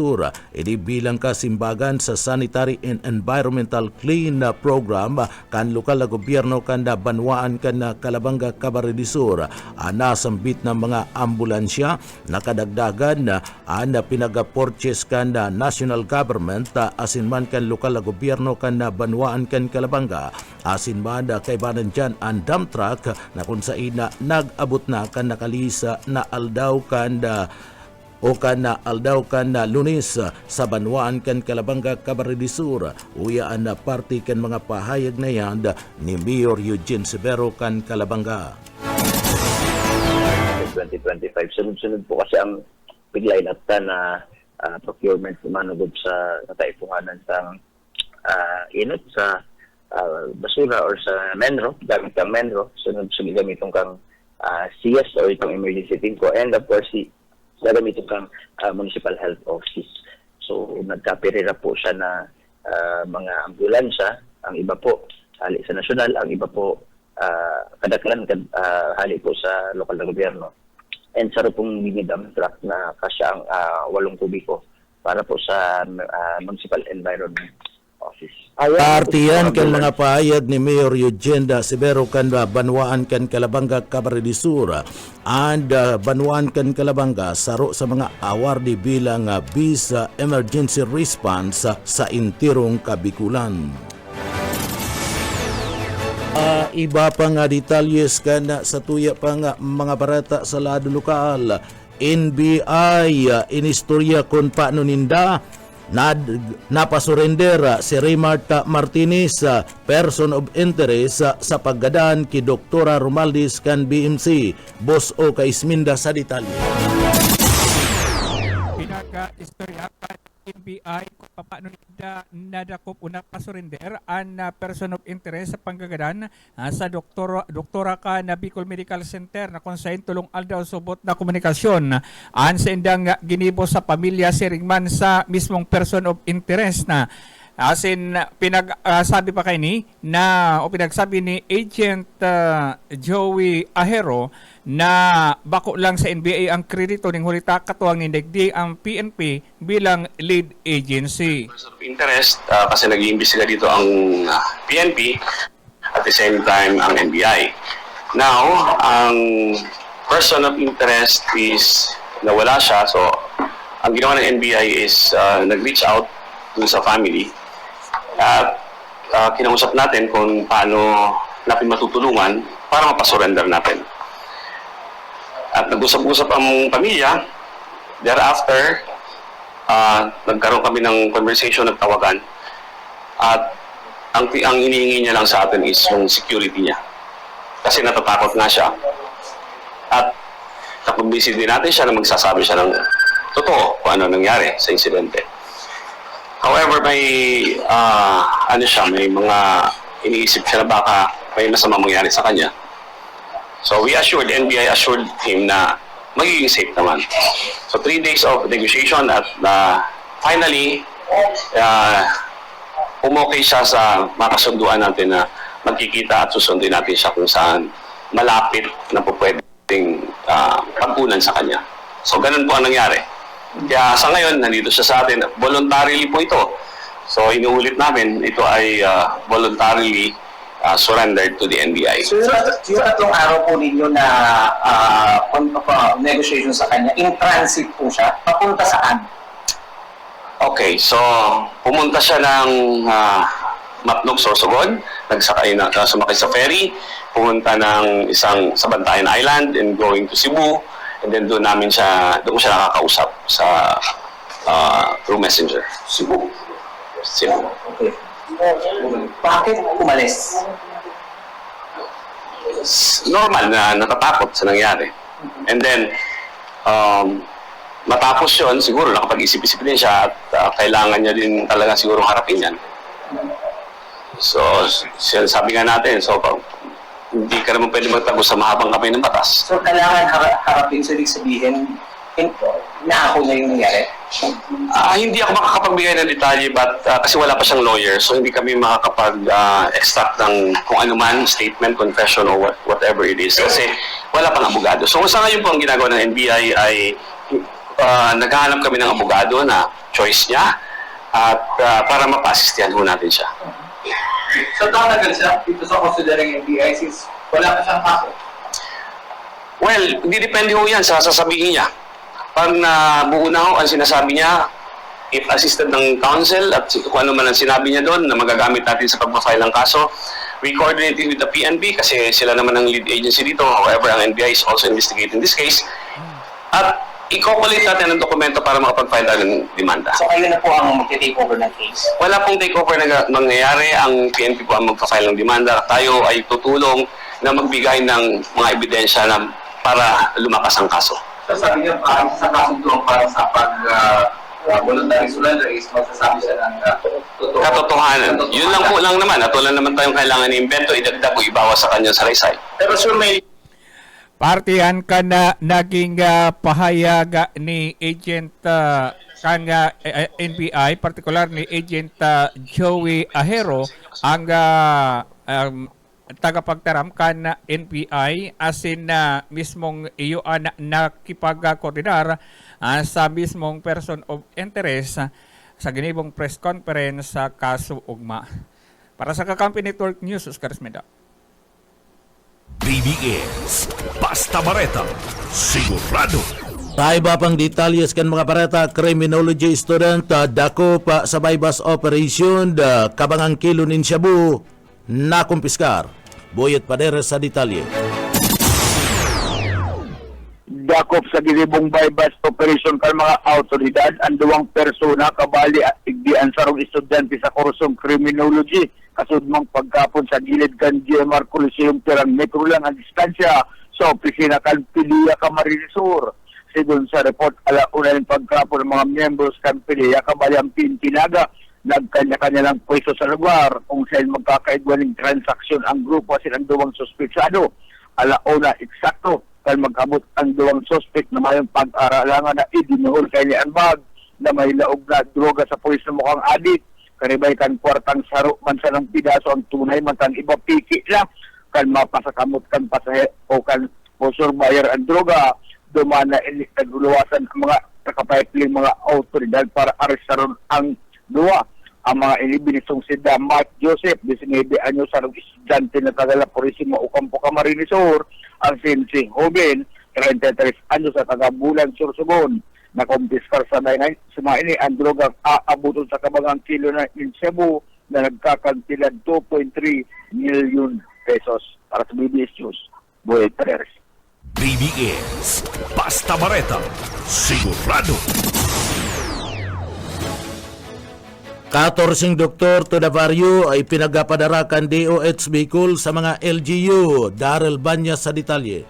ini bilang kasimbagan sa Sanitary and Environmental Clean Program kan lokal na gobyerno kan banwaan kan Kalabanga Camarines ana sambit ng mga ambulansya na kadagdagan ana pinag-purchase kan national government asin man kan lokal na gobyerno kan banwaan kan Kalabanga asin man kaibanan dyan ang dump truck na kung saan nag-abot na kan nakalisa na aldaw kan Lunes sa banwaan kan Kalabanga Camarines uyaan na party kan mga pahayag na yan ni Mayor Eugene Severo kan Kalabanga. 2025. Sunod-sunod po kasi ang biglayin at na procurement manugod sa nataipunganan sa inot sa basura or sa menro, gamit ang menro, sunod-sunod gamitong kang CS or itong emergency team ko, and of course gagamitin kang municipal health office. So nagkapirira po siya na mga ambulansya, ang iba po hali sa nasyonal, ang iba po kadaklan hali po sa lokal na gobyerno. And sa pong minidam truck na kasya ang 8 kubiko para po sa Municipal Environment Office. Partiyan kan mga pahayag ni Mayor Eugene Severo kan banwaan kan Kalabanga Camarines and banwaan kan Kalabanga saro sa mga awardee bilang Visa Emergency Response sa intirong Kabikulan. Iba pa nga detalyes kana sa tuya pa nga mga barata sa lado lokal. NBI inistorya kung paano ninda napasurrender si Raymarta Martinez, person of interest sa paggadaan ki Doktora Romaldis kan BMC. Boss o kaisminda sa detalye. Pinaka-istorya kan NBI kung paano nadakop una pasurrender ang person of interest sa panggagadan sa doktora ka na Bicol Medical Center na konsahin tulong aldaw subot na komunikasyon ang sa indang ginibo sa pamilya si Ringman sa mismong person of interest na asin pinagsabi pa kay ni na o pinagsabi ni Agent Joey Ahero na bako lang sa NBA ang kredito ning hulita katuwang nindigdi ang PNP bilang lead agency. Person of interest kasi nag-iimbestiga dito ang PNP at the same time ang NBI. Now, ang person of interest is nawala siya, so ang ginawa ng NBI is nag-reach out dun sa family at kinausap natin kung paano natin matutulungan para mapasurrender natin. At nag-usap-usap ang pamilya. Thereafter, nagkaroon kami ng conversation, nagtawagan. At ang hinihingi niya lang sa atin is yung security niya. Kasi natatakot nga siya. At kapag-visit din natin siya na magsasabi siya ng totoo kung ano nangyari sa insidente. However, may may mga iniisip siya na baka may masama mangyari sa kanya. So NBI assured him na magiging safe naman. So 3 days of negotiation at finally, umokay siya sa makasunduan natin na magkikita at susundin natin siya kung saan malapit na po pwedeng pagkunan sa kanya. So ganun po ang nangyari. Kaya sa ngayon, nandito siya sa atin. Voluntarily po ito. So inuulit namin, ito ay voluntarily surrendered to the NBI. So yung tatlong araw po ninyo na negotiation sa kanya, in transit po siya, papunta saan? Okay, so pumunta siya ng Matnog, Sorsogon, sumakay sa ferry, pumunta ng sa Bantayan Island and going to Cebu, and then doon ko siya nakakausap sa through messenger. Cebu. Okay. Bakit umalis? Normal na natatakot sa nangyari. And then, matapos yun, siguro nakapag-isip-isip din siya at kailangan niya din talaga siguro harapin yan. So, sabi nga natin, hindi ka naman pwede magtago sa mahabang kamay ng batas. So kailangan harapin, so ibig sabihin, na ako na yung nangyari? Hindi ako makakapagbigay ng detalye but kasi wala pa siyang lawyer, so hindi kami makakapag-extract ng kung ano man, statement, confession, or whatever it is kasi wala pang abogado. So sa ngayon po ang ginagawa ng NBI ay naghahanap kami ng abogado na choice niya at para mapa-assistihan ho natin siya. So tatagal siya dito sa considering NBI since wala pa siyang kaso? Well, hindi depende ho yan sa sasabihin niya. Pag nabuo na ho ang sinasabi niya, if assisted ng counsel at kung ano man ang sinabi niya doon na magagamit natin sa pagpa-file ng kaso, we coordinating with the PNP kasi sila naman ang lead agency dito. However, ang NBI is also investigating this case. At i-collate natin ang dokumento para makapag-file tayo ng demanda. So kayo na po ang mag-take over ng case? Wala pong takeover na mangyayari. Ang PNP po ang mag-file ng demanda. Tayo ay tutulong na magbigay ng mga ebidensya na para lumakas ang kaso. So sabi niyo, sa kasunduang para sa voluntary surrender is magsasabi siya ng katotohanan. Yun lang po lang naman. At wala naman tayong kailangan i-invento, idagdag o ibawas sa kanyang salaysay. Pero sure, may Partihan ka na naging pahayag ni Agent NBI, partikular ni Agent Joey Ahero, ang tagapagtaram kan NBI asin na mismong iyo nakipag-koordinar sa mismong person of interest sa ginibong press conference sa kaso ugma. Para sa Kakampi Network News, Oscar Esmeda. BBS Basta Bareta, sigurado. Sa iba pang detalyes kan mga pareta, criminology student dako pa sa bypass operation kabangang kilo nin Shabu na kumpiskar. Boyet Padere sa detalye. Dakop sa gilibong bypass operation kan mga autoridad ang duwang persona kabali at igdian sarong estudyante sa kursong criminology kasudmang pagkapon sa gilid kan GMR Coliseum tirang metro lang ang distansya sa opisina kan Pilia Camarines Sur. Sigon sa report, alauna ng pagkapon ng mga members kan Pilia kabali ang Pintinaga nagkanya-kanya lang pwesto sa lugar kung saan magkakaigwaning transaksyon ang grupo at ang duwang suspetsado. Alauna eksakto kan mag-abot ang duwang suspect na mayong pag-aralangan na idinuhol kay ni Anbag na may laog na droga sa pulis na mukhang adik. Karibay kan kwartang saro man sa ng pidaso ang tunay man tan iba piki lang kan mapasakamot kan pasahe o kan sponsor buyer ang droga dumana ilikad uluwasan ang mga kakapaypling mga autoridad para arestaron ang duwa. Ang mga inibinisong si Mark Joseph, 19 anyos sarong estudyante na taga Purisima Ocampo Camarines Sur, ang si Hoben, 33 anyos sa taga Bulan Sorsogon, na kumpiskar sa mga ini ang drogang aabuton sa kabangang kilo na in Cebu na nagkakantilad 2.3 million pesos. Para sa BBS News, Boy Perez. BBS Basta Bareta, sigurado. 14 doktor to Navarro ay pinagapadarakan DOH Bicol sa mga LGU. Daryl Banyas sa detalye.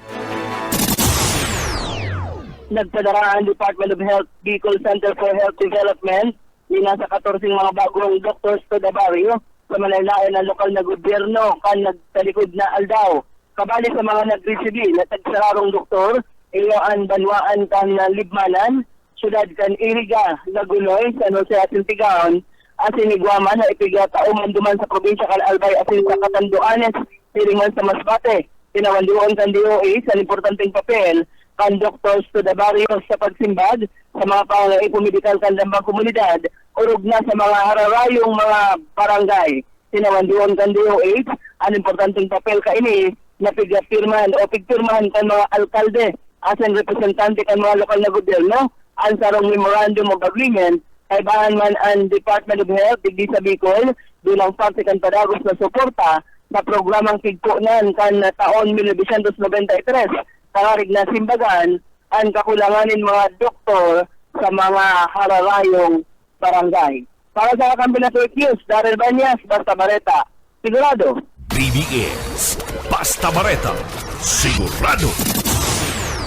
Nagpadara ang Department of Health Bicol Center for Health Development yung nasa 14 mga bagong doctors to Navarro sa manaylayan ng lokal na gobyerno kan nagtalikod na aldaw. Kabali sa mga nag-resibi na tagsararong doktor, iyoan banwaan kan Libmanan, syudad kan Iriga, Lagunoy, San Jose at Sintigaon, asin Iguaman na ipigataong manduman sa probinsya Albay asin sa Catanduanes, siringan sa Masbate. Tinawandiwan kan DOA sa importanteng papel kan doctors to the barrios sa pagsimbad sa mga pang-ipumedikal kan lambang komunidad, urog na sa mga hararayong mga barangay. Tinawandiwan kan DOA ang importanteng papel kaini na pigpirmahan o pigpirmahan kan mga alkalde asan representante kan mga lokal na gobyerno ang sarong memorandum of agreement kay bahan man ang Department of Health digdi sa Bicol bilang parte kan padagos na suporta sa programang pigpunan kan taon 1993 kangarig na simbagan ang kakulanganin mga doktor sa mga hararayong barangay. Para sa Kakampi Network News, Darrell Banyas, Basta Bareta, sigurado. BBS Basta Bareta, sigurado.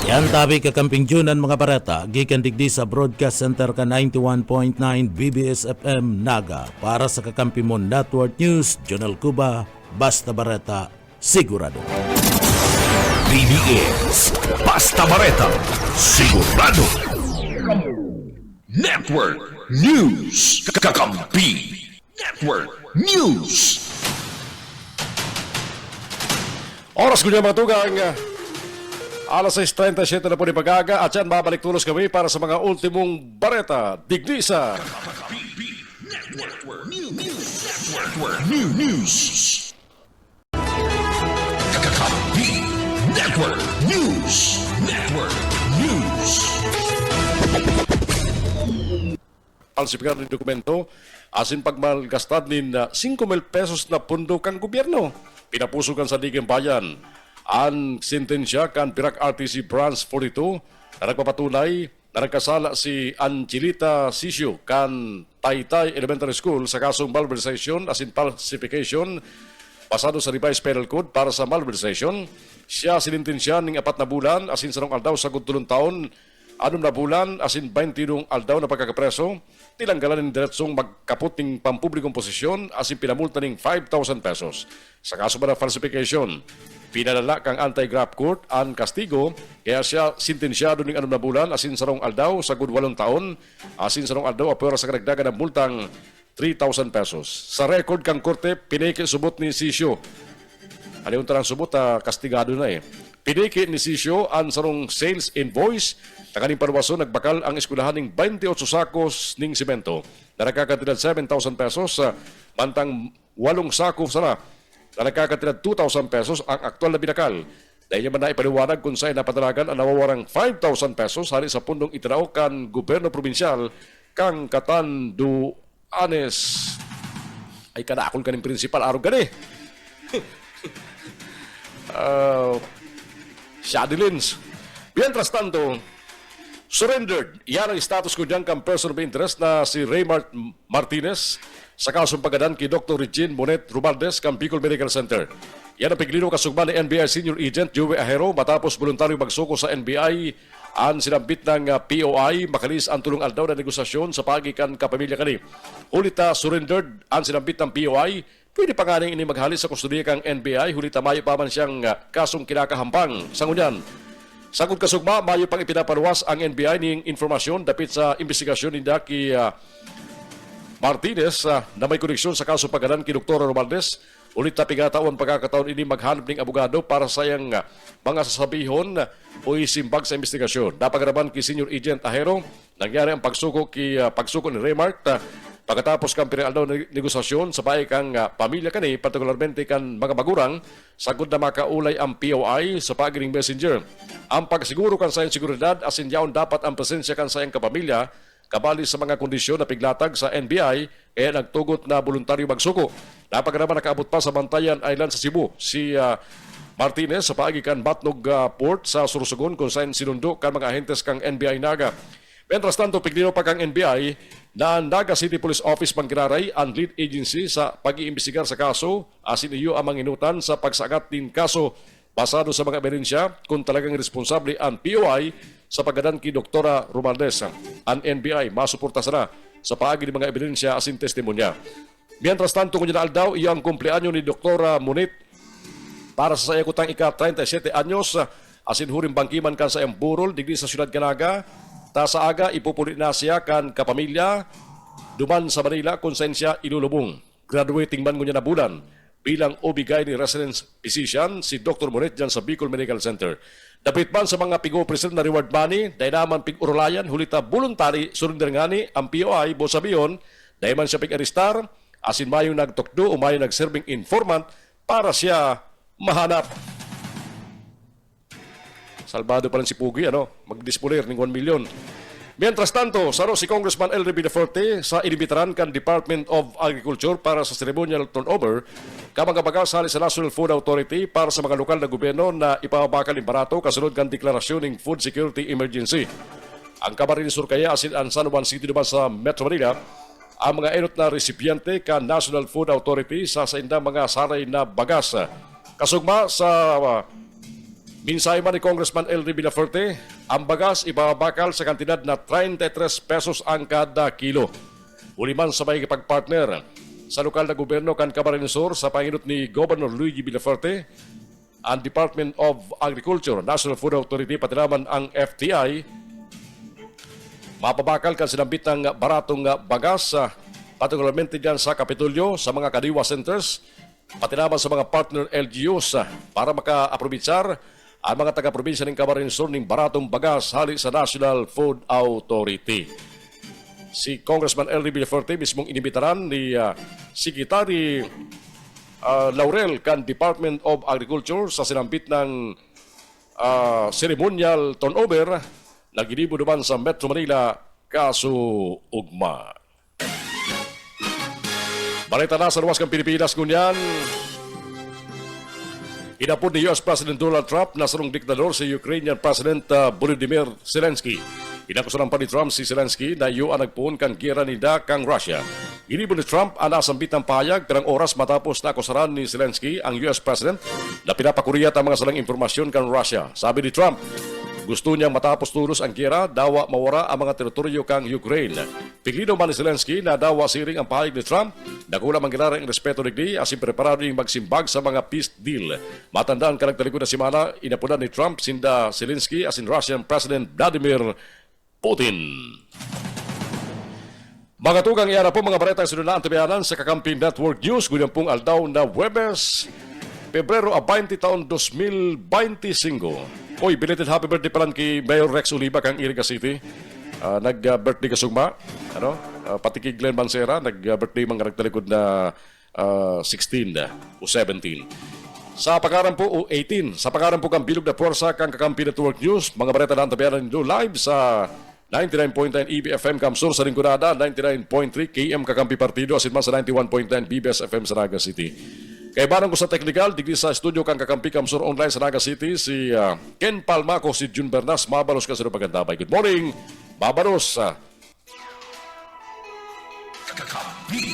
Yan tabi kakamping Junan mga bareta, gikan digdi sa Broadcast Center ka 91.9 BBS FM Naga. Para sa Kakampi Mo Network News, Jonel Cuba, Basta Bareta, sigurado. BBS Basta Bareta, sigurado. Network News. Kakampi Network News. Oras ko niya matugang alas 6:37 na po ni Pagaga at yan babalik tulos kami para sa mga ultimong bareta digdi sa Network News. Kakampi Network News. Network News. falsifikan ng dokumento asin pagmalgastad nin 5,000 pesos na pundo kang gobyerno. Pinapusukan sa Digeng Bayan ang sentensya kan Pirak RTC Branch 42 na nagpapatunay na nagkasala si Angelita Sisio kan Taytay Elementary School sa kasong malversation asin falsification pasado sa revised penal code para sa malversation. Siya sinintensya ning 4 na bulan asin sarong aldaw sa 3 taon 6 na bulan asin 20 aldaw na pagkakapreso. Tilanggalan ng diretsong magkaputing pampublikong posisyon asin pinamulta ng 5,000 pesos. Sa kaso ba na falsification, pinalala kang anti-graft court ang kastigo kaya siya sintensyado ng 6 na bulan asin sarong aldaw sa 8 taon asin sarong aldaw apura sa karagdagan ng multang 3,000 pesos. Sa record kang korte, piniki subot ni Sisio. Ano yung tarang subot, kastigado na eh. Piniki ni Sisio ang sarong sales invoice na kaning panuwaso nagbakal ang eskwelahan ng 28 sakos ning simento na nakakatidad 7,000 pesos mantang 8 sako sana na nakakatidad 2,000 pesos ang aktual na binakal. Dahil niya man na ipaliwanag kung saan napadalagan ang nawawarang 5,000 pesos hari sa pundong itinao kan gobyerno probinsyal kang Katandu Anes ay kanakol kaning prinsipal araw gani. Shadilins. Mientras tanto, surrendered. Yan ang status ko dyan kang person of interest na si Raymart Martinez sa kasong pagadan kay Dr. Regine Monet Romaldes kang Bicol Medical Center. Yan ang piglino kasugban ni NBI Senior Agent Joey Ahero matapos voluntaryo magsuko sa NBI ang sinambit ng POI makalis ang tulong aldaw na negosasyon sa pagikan kapamilya kani. Hulita surrendered ang sinambit ng POI. Pwede pa nga ini maghalis sa kustudiya kang NBI. Hulita mayo pa man siyang kasong kinakahambang sa ngunyan. Sagod kasugma, mayo pang ipinaparuwas ang NBI ning informasyon dapit sa investigasyon ni Daki Martinez na may koneksyon sa kaso pagadan kay Dr. Romaldes. Ulit na pigataon pagkakataon ini maghanap ng abogado para sa iyang mga sasabihon o isimbag sa investigasyon. Napagaraban kay Senior Agent Ahero, nangyari ang pagsuko ni Raymart pagkatapos kang pinaldaw na negosasyon sa bahay kang pamilya kani, partikularmente kan mga magurang, sagod na makaulay ang POI sa pagiring messenger. Ang pagsiguro kan sa iyang seguridad asin yaon dapat ang presensya kan sa iyang kapamilya kabali sa mga kondisyon na piglatag sa NBI kaya nagtugot na voluntaryo magsuko. Napagaraman nakaabot pa sa Bantayan Island sa Cebu si Martinez sa paagikan Batnog Port sa Sursugon kung saan sinundo kan mga ahentes kang NBI Naga. Mientras tanto, piglino pa kang NBI na Naga City Police Office Manggiraray ang lead agency sa pag-iimbestigar sa kaso asin iyo ang manginutan sa pagsagat din kaso basado sa mga evidensya kung talagang responsable ang POI sa paggadan kay Dr. Romaldes. Ang NBI masuporta sana sa paagi ng mga ebidensya asin testimonya. Mientras tanto, kung aldaw, iyang kumpleanyo ni Dr. Munit para sa sayakutang ika-37 anyos asin huring bangkiman kan sa iyang burol digdi sa siyudad Canaga. Ta sa aga ipupulit na siya kan kapamilya duman sa Manila kung saan siya ilulubong. Graduating man ngunya na bulan bilang OB-GYN ni residence physician si Dr. Monet dyan sa Bicol Medical Center. Dapit man sa mga pigo-present na reward money, dahil naman pig-urulayan, hulita voluntary surrender ngani ang POI, bosabiyon, dahil man siya pig-aristar, asin mayong nagtukdo o mayong nag-serving informant para siya mahanap. Salbado pa lang si Pugi, mag-disponer ng 1 million. Mientras tanto, saro si Congressman Elry Villafuerte sa inibitaran kan Department of Agriculture para sa ceremonial turnover kamang sa National Food Authority para sa mga lokal na gobyerno na ipabakal ng barato kasunod kan deklarasyon ng Food Security Emergency. Ang Camarines Sur kaya asin ang San Juan City naman sa Metro Manila ang mga enot na resipiente ka National Food Authority sa indang mga saray na bagas. Kasugma sa minsay man ni Congressman Elry Villafuerte, ang bagas ibabakal sa kantidad na 33 pesos ang kada kilo. Uli man sa may pagpartner sa lokal na gobyerno kan Camarines Sur sa panginut ni Governor Luigi Villafuerte, ang Department of Agriculture, National Food Authority, pati naman ang FTI, mapabakal kan sinambit ng baratong bagas, partikularmente dyan sa Kapitolyo, sa mga kadiwa centers, pati naman sa mga partner LGUs para maka-aprobitsar ang mga taga-probinsya ng Camarines Sur ng baratong bagas hali sa National Food Authority. Si Congressman Elry Villafuerte mismong inibitaran ni Secretary Laurel kan Department of Agriculture sa sinambit ng ceremonial turnover na ginibo naman sa Metro Manila, Kasuugma. Balita na sa luwas ng Pilipinas ngunyan. Inapod ni U.S. President Donald Trump na sarong diktador si Ukrainian President Volodymyr Zelensky. Inakusaran pa ni Trump si Zelensky na iyo ang nagpuon kang gira ni kang Russia. Inibo ni Trump ang nasambit ng pahayag karang oras matapos na akusaran ni Zelensky ang U.S. President na pinapakuriyat ang mga salang impormasyon kang Russia. Sabi ni Trump, gusto niyang matapos tulos ang gira, dawa mawara ang mga teritoryo kang Ukraine. Piglino man ni Zelensky na dawa siring ang pahayag ni Trump, nakulang mangyara ang respeto nigdi asin preparado yung magsimbag sa mga peace deal. Matandaan ka nagtalikod na simana, inapunan ni Trump sinda Zelensky asin Russian President Vladimir Putin. Mga tugang iara po mga baretang sinunaan tabianan sa Kakampi Network News, gulyang pong aldaw na Webes, Pebrero 20 taon 2025. Oy, belated happy birthday pala kay Mayor Rex Oliva kang Iriga City. Nag-birthday kasugma. Pati kay Glenn Mancera, nag-birthday mga nagtalikod na 16 o 17. Sa pagkaran po, o 18. Sa pagkaran po kang bilog na puwersa kang Kakampi Network News, mga bareta na tabianan nyo live sa 99.9 EBFM Kamsur sa Lingkunada, 99.3 KM Kakampi Partido, asin man sa 91.9 BBS FM sa Naga City. Kay barang ko sa technical, digdi sa studio kang Kakampi Kamsur online sa Naga City, si Ken Palmaco, si Jun Bernas, mabalos ka sa pagandabay. Good morning, mabalos. Kakampi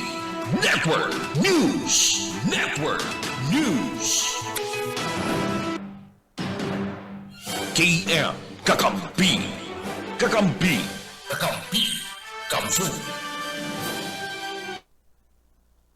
Network News. KM Kakampi. Kamsur.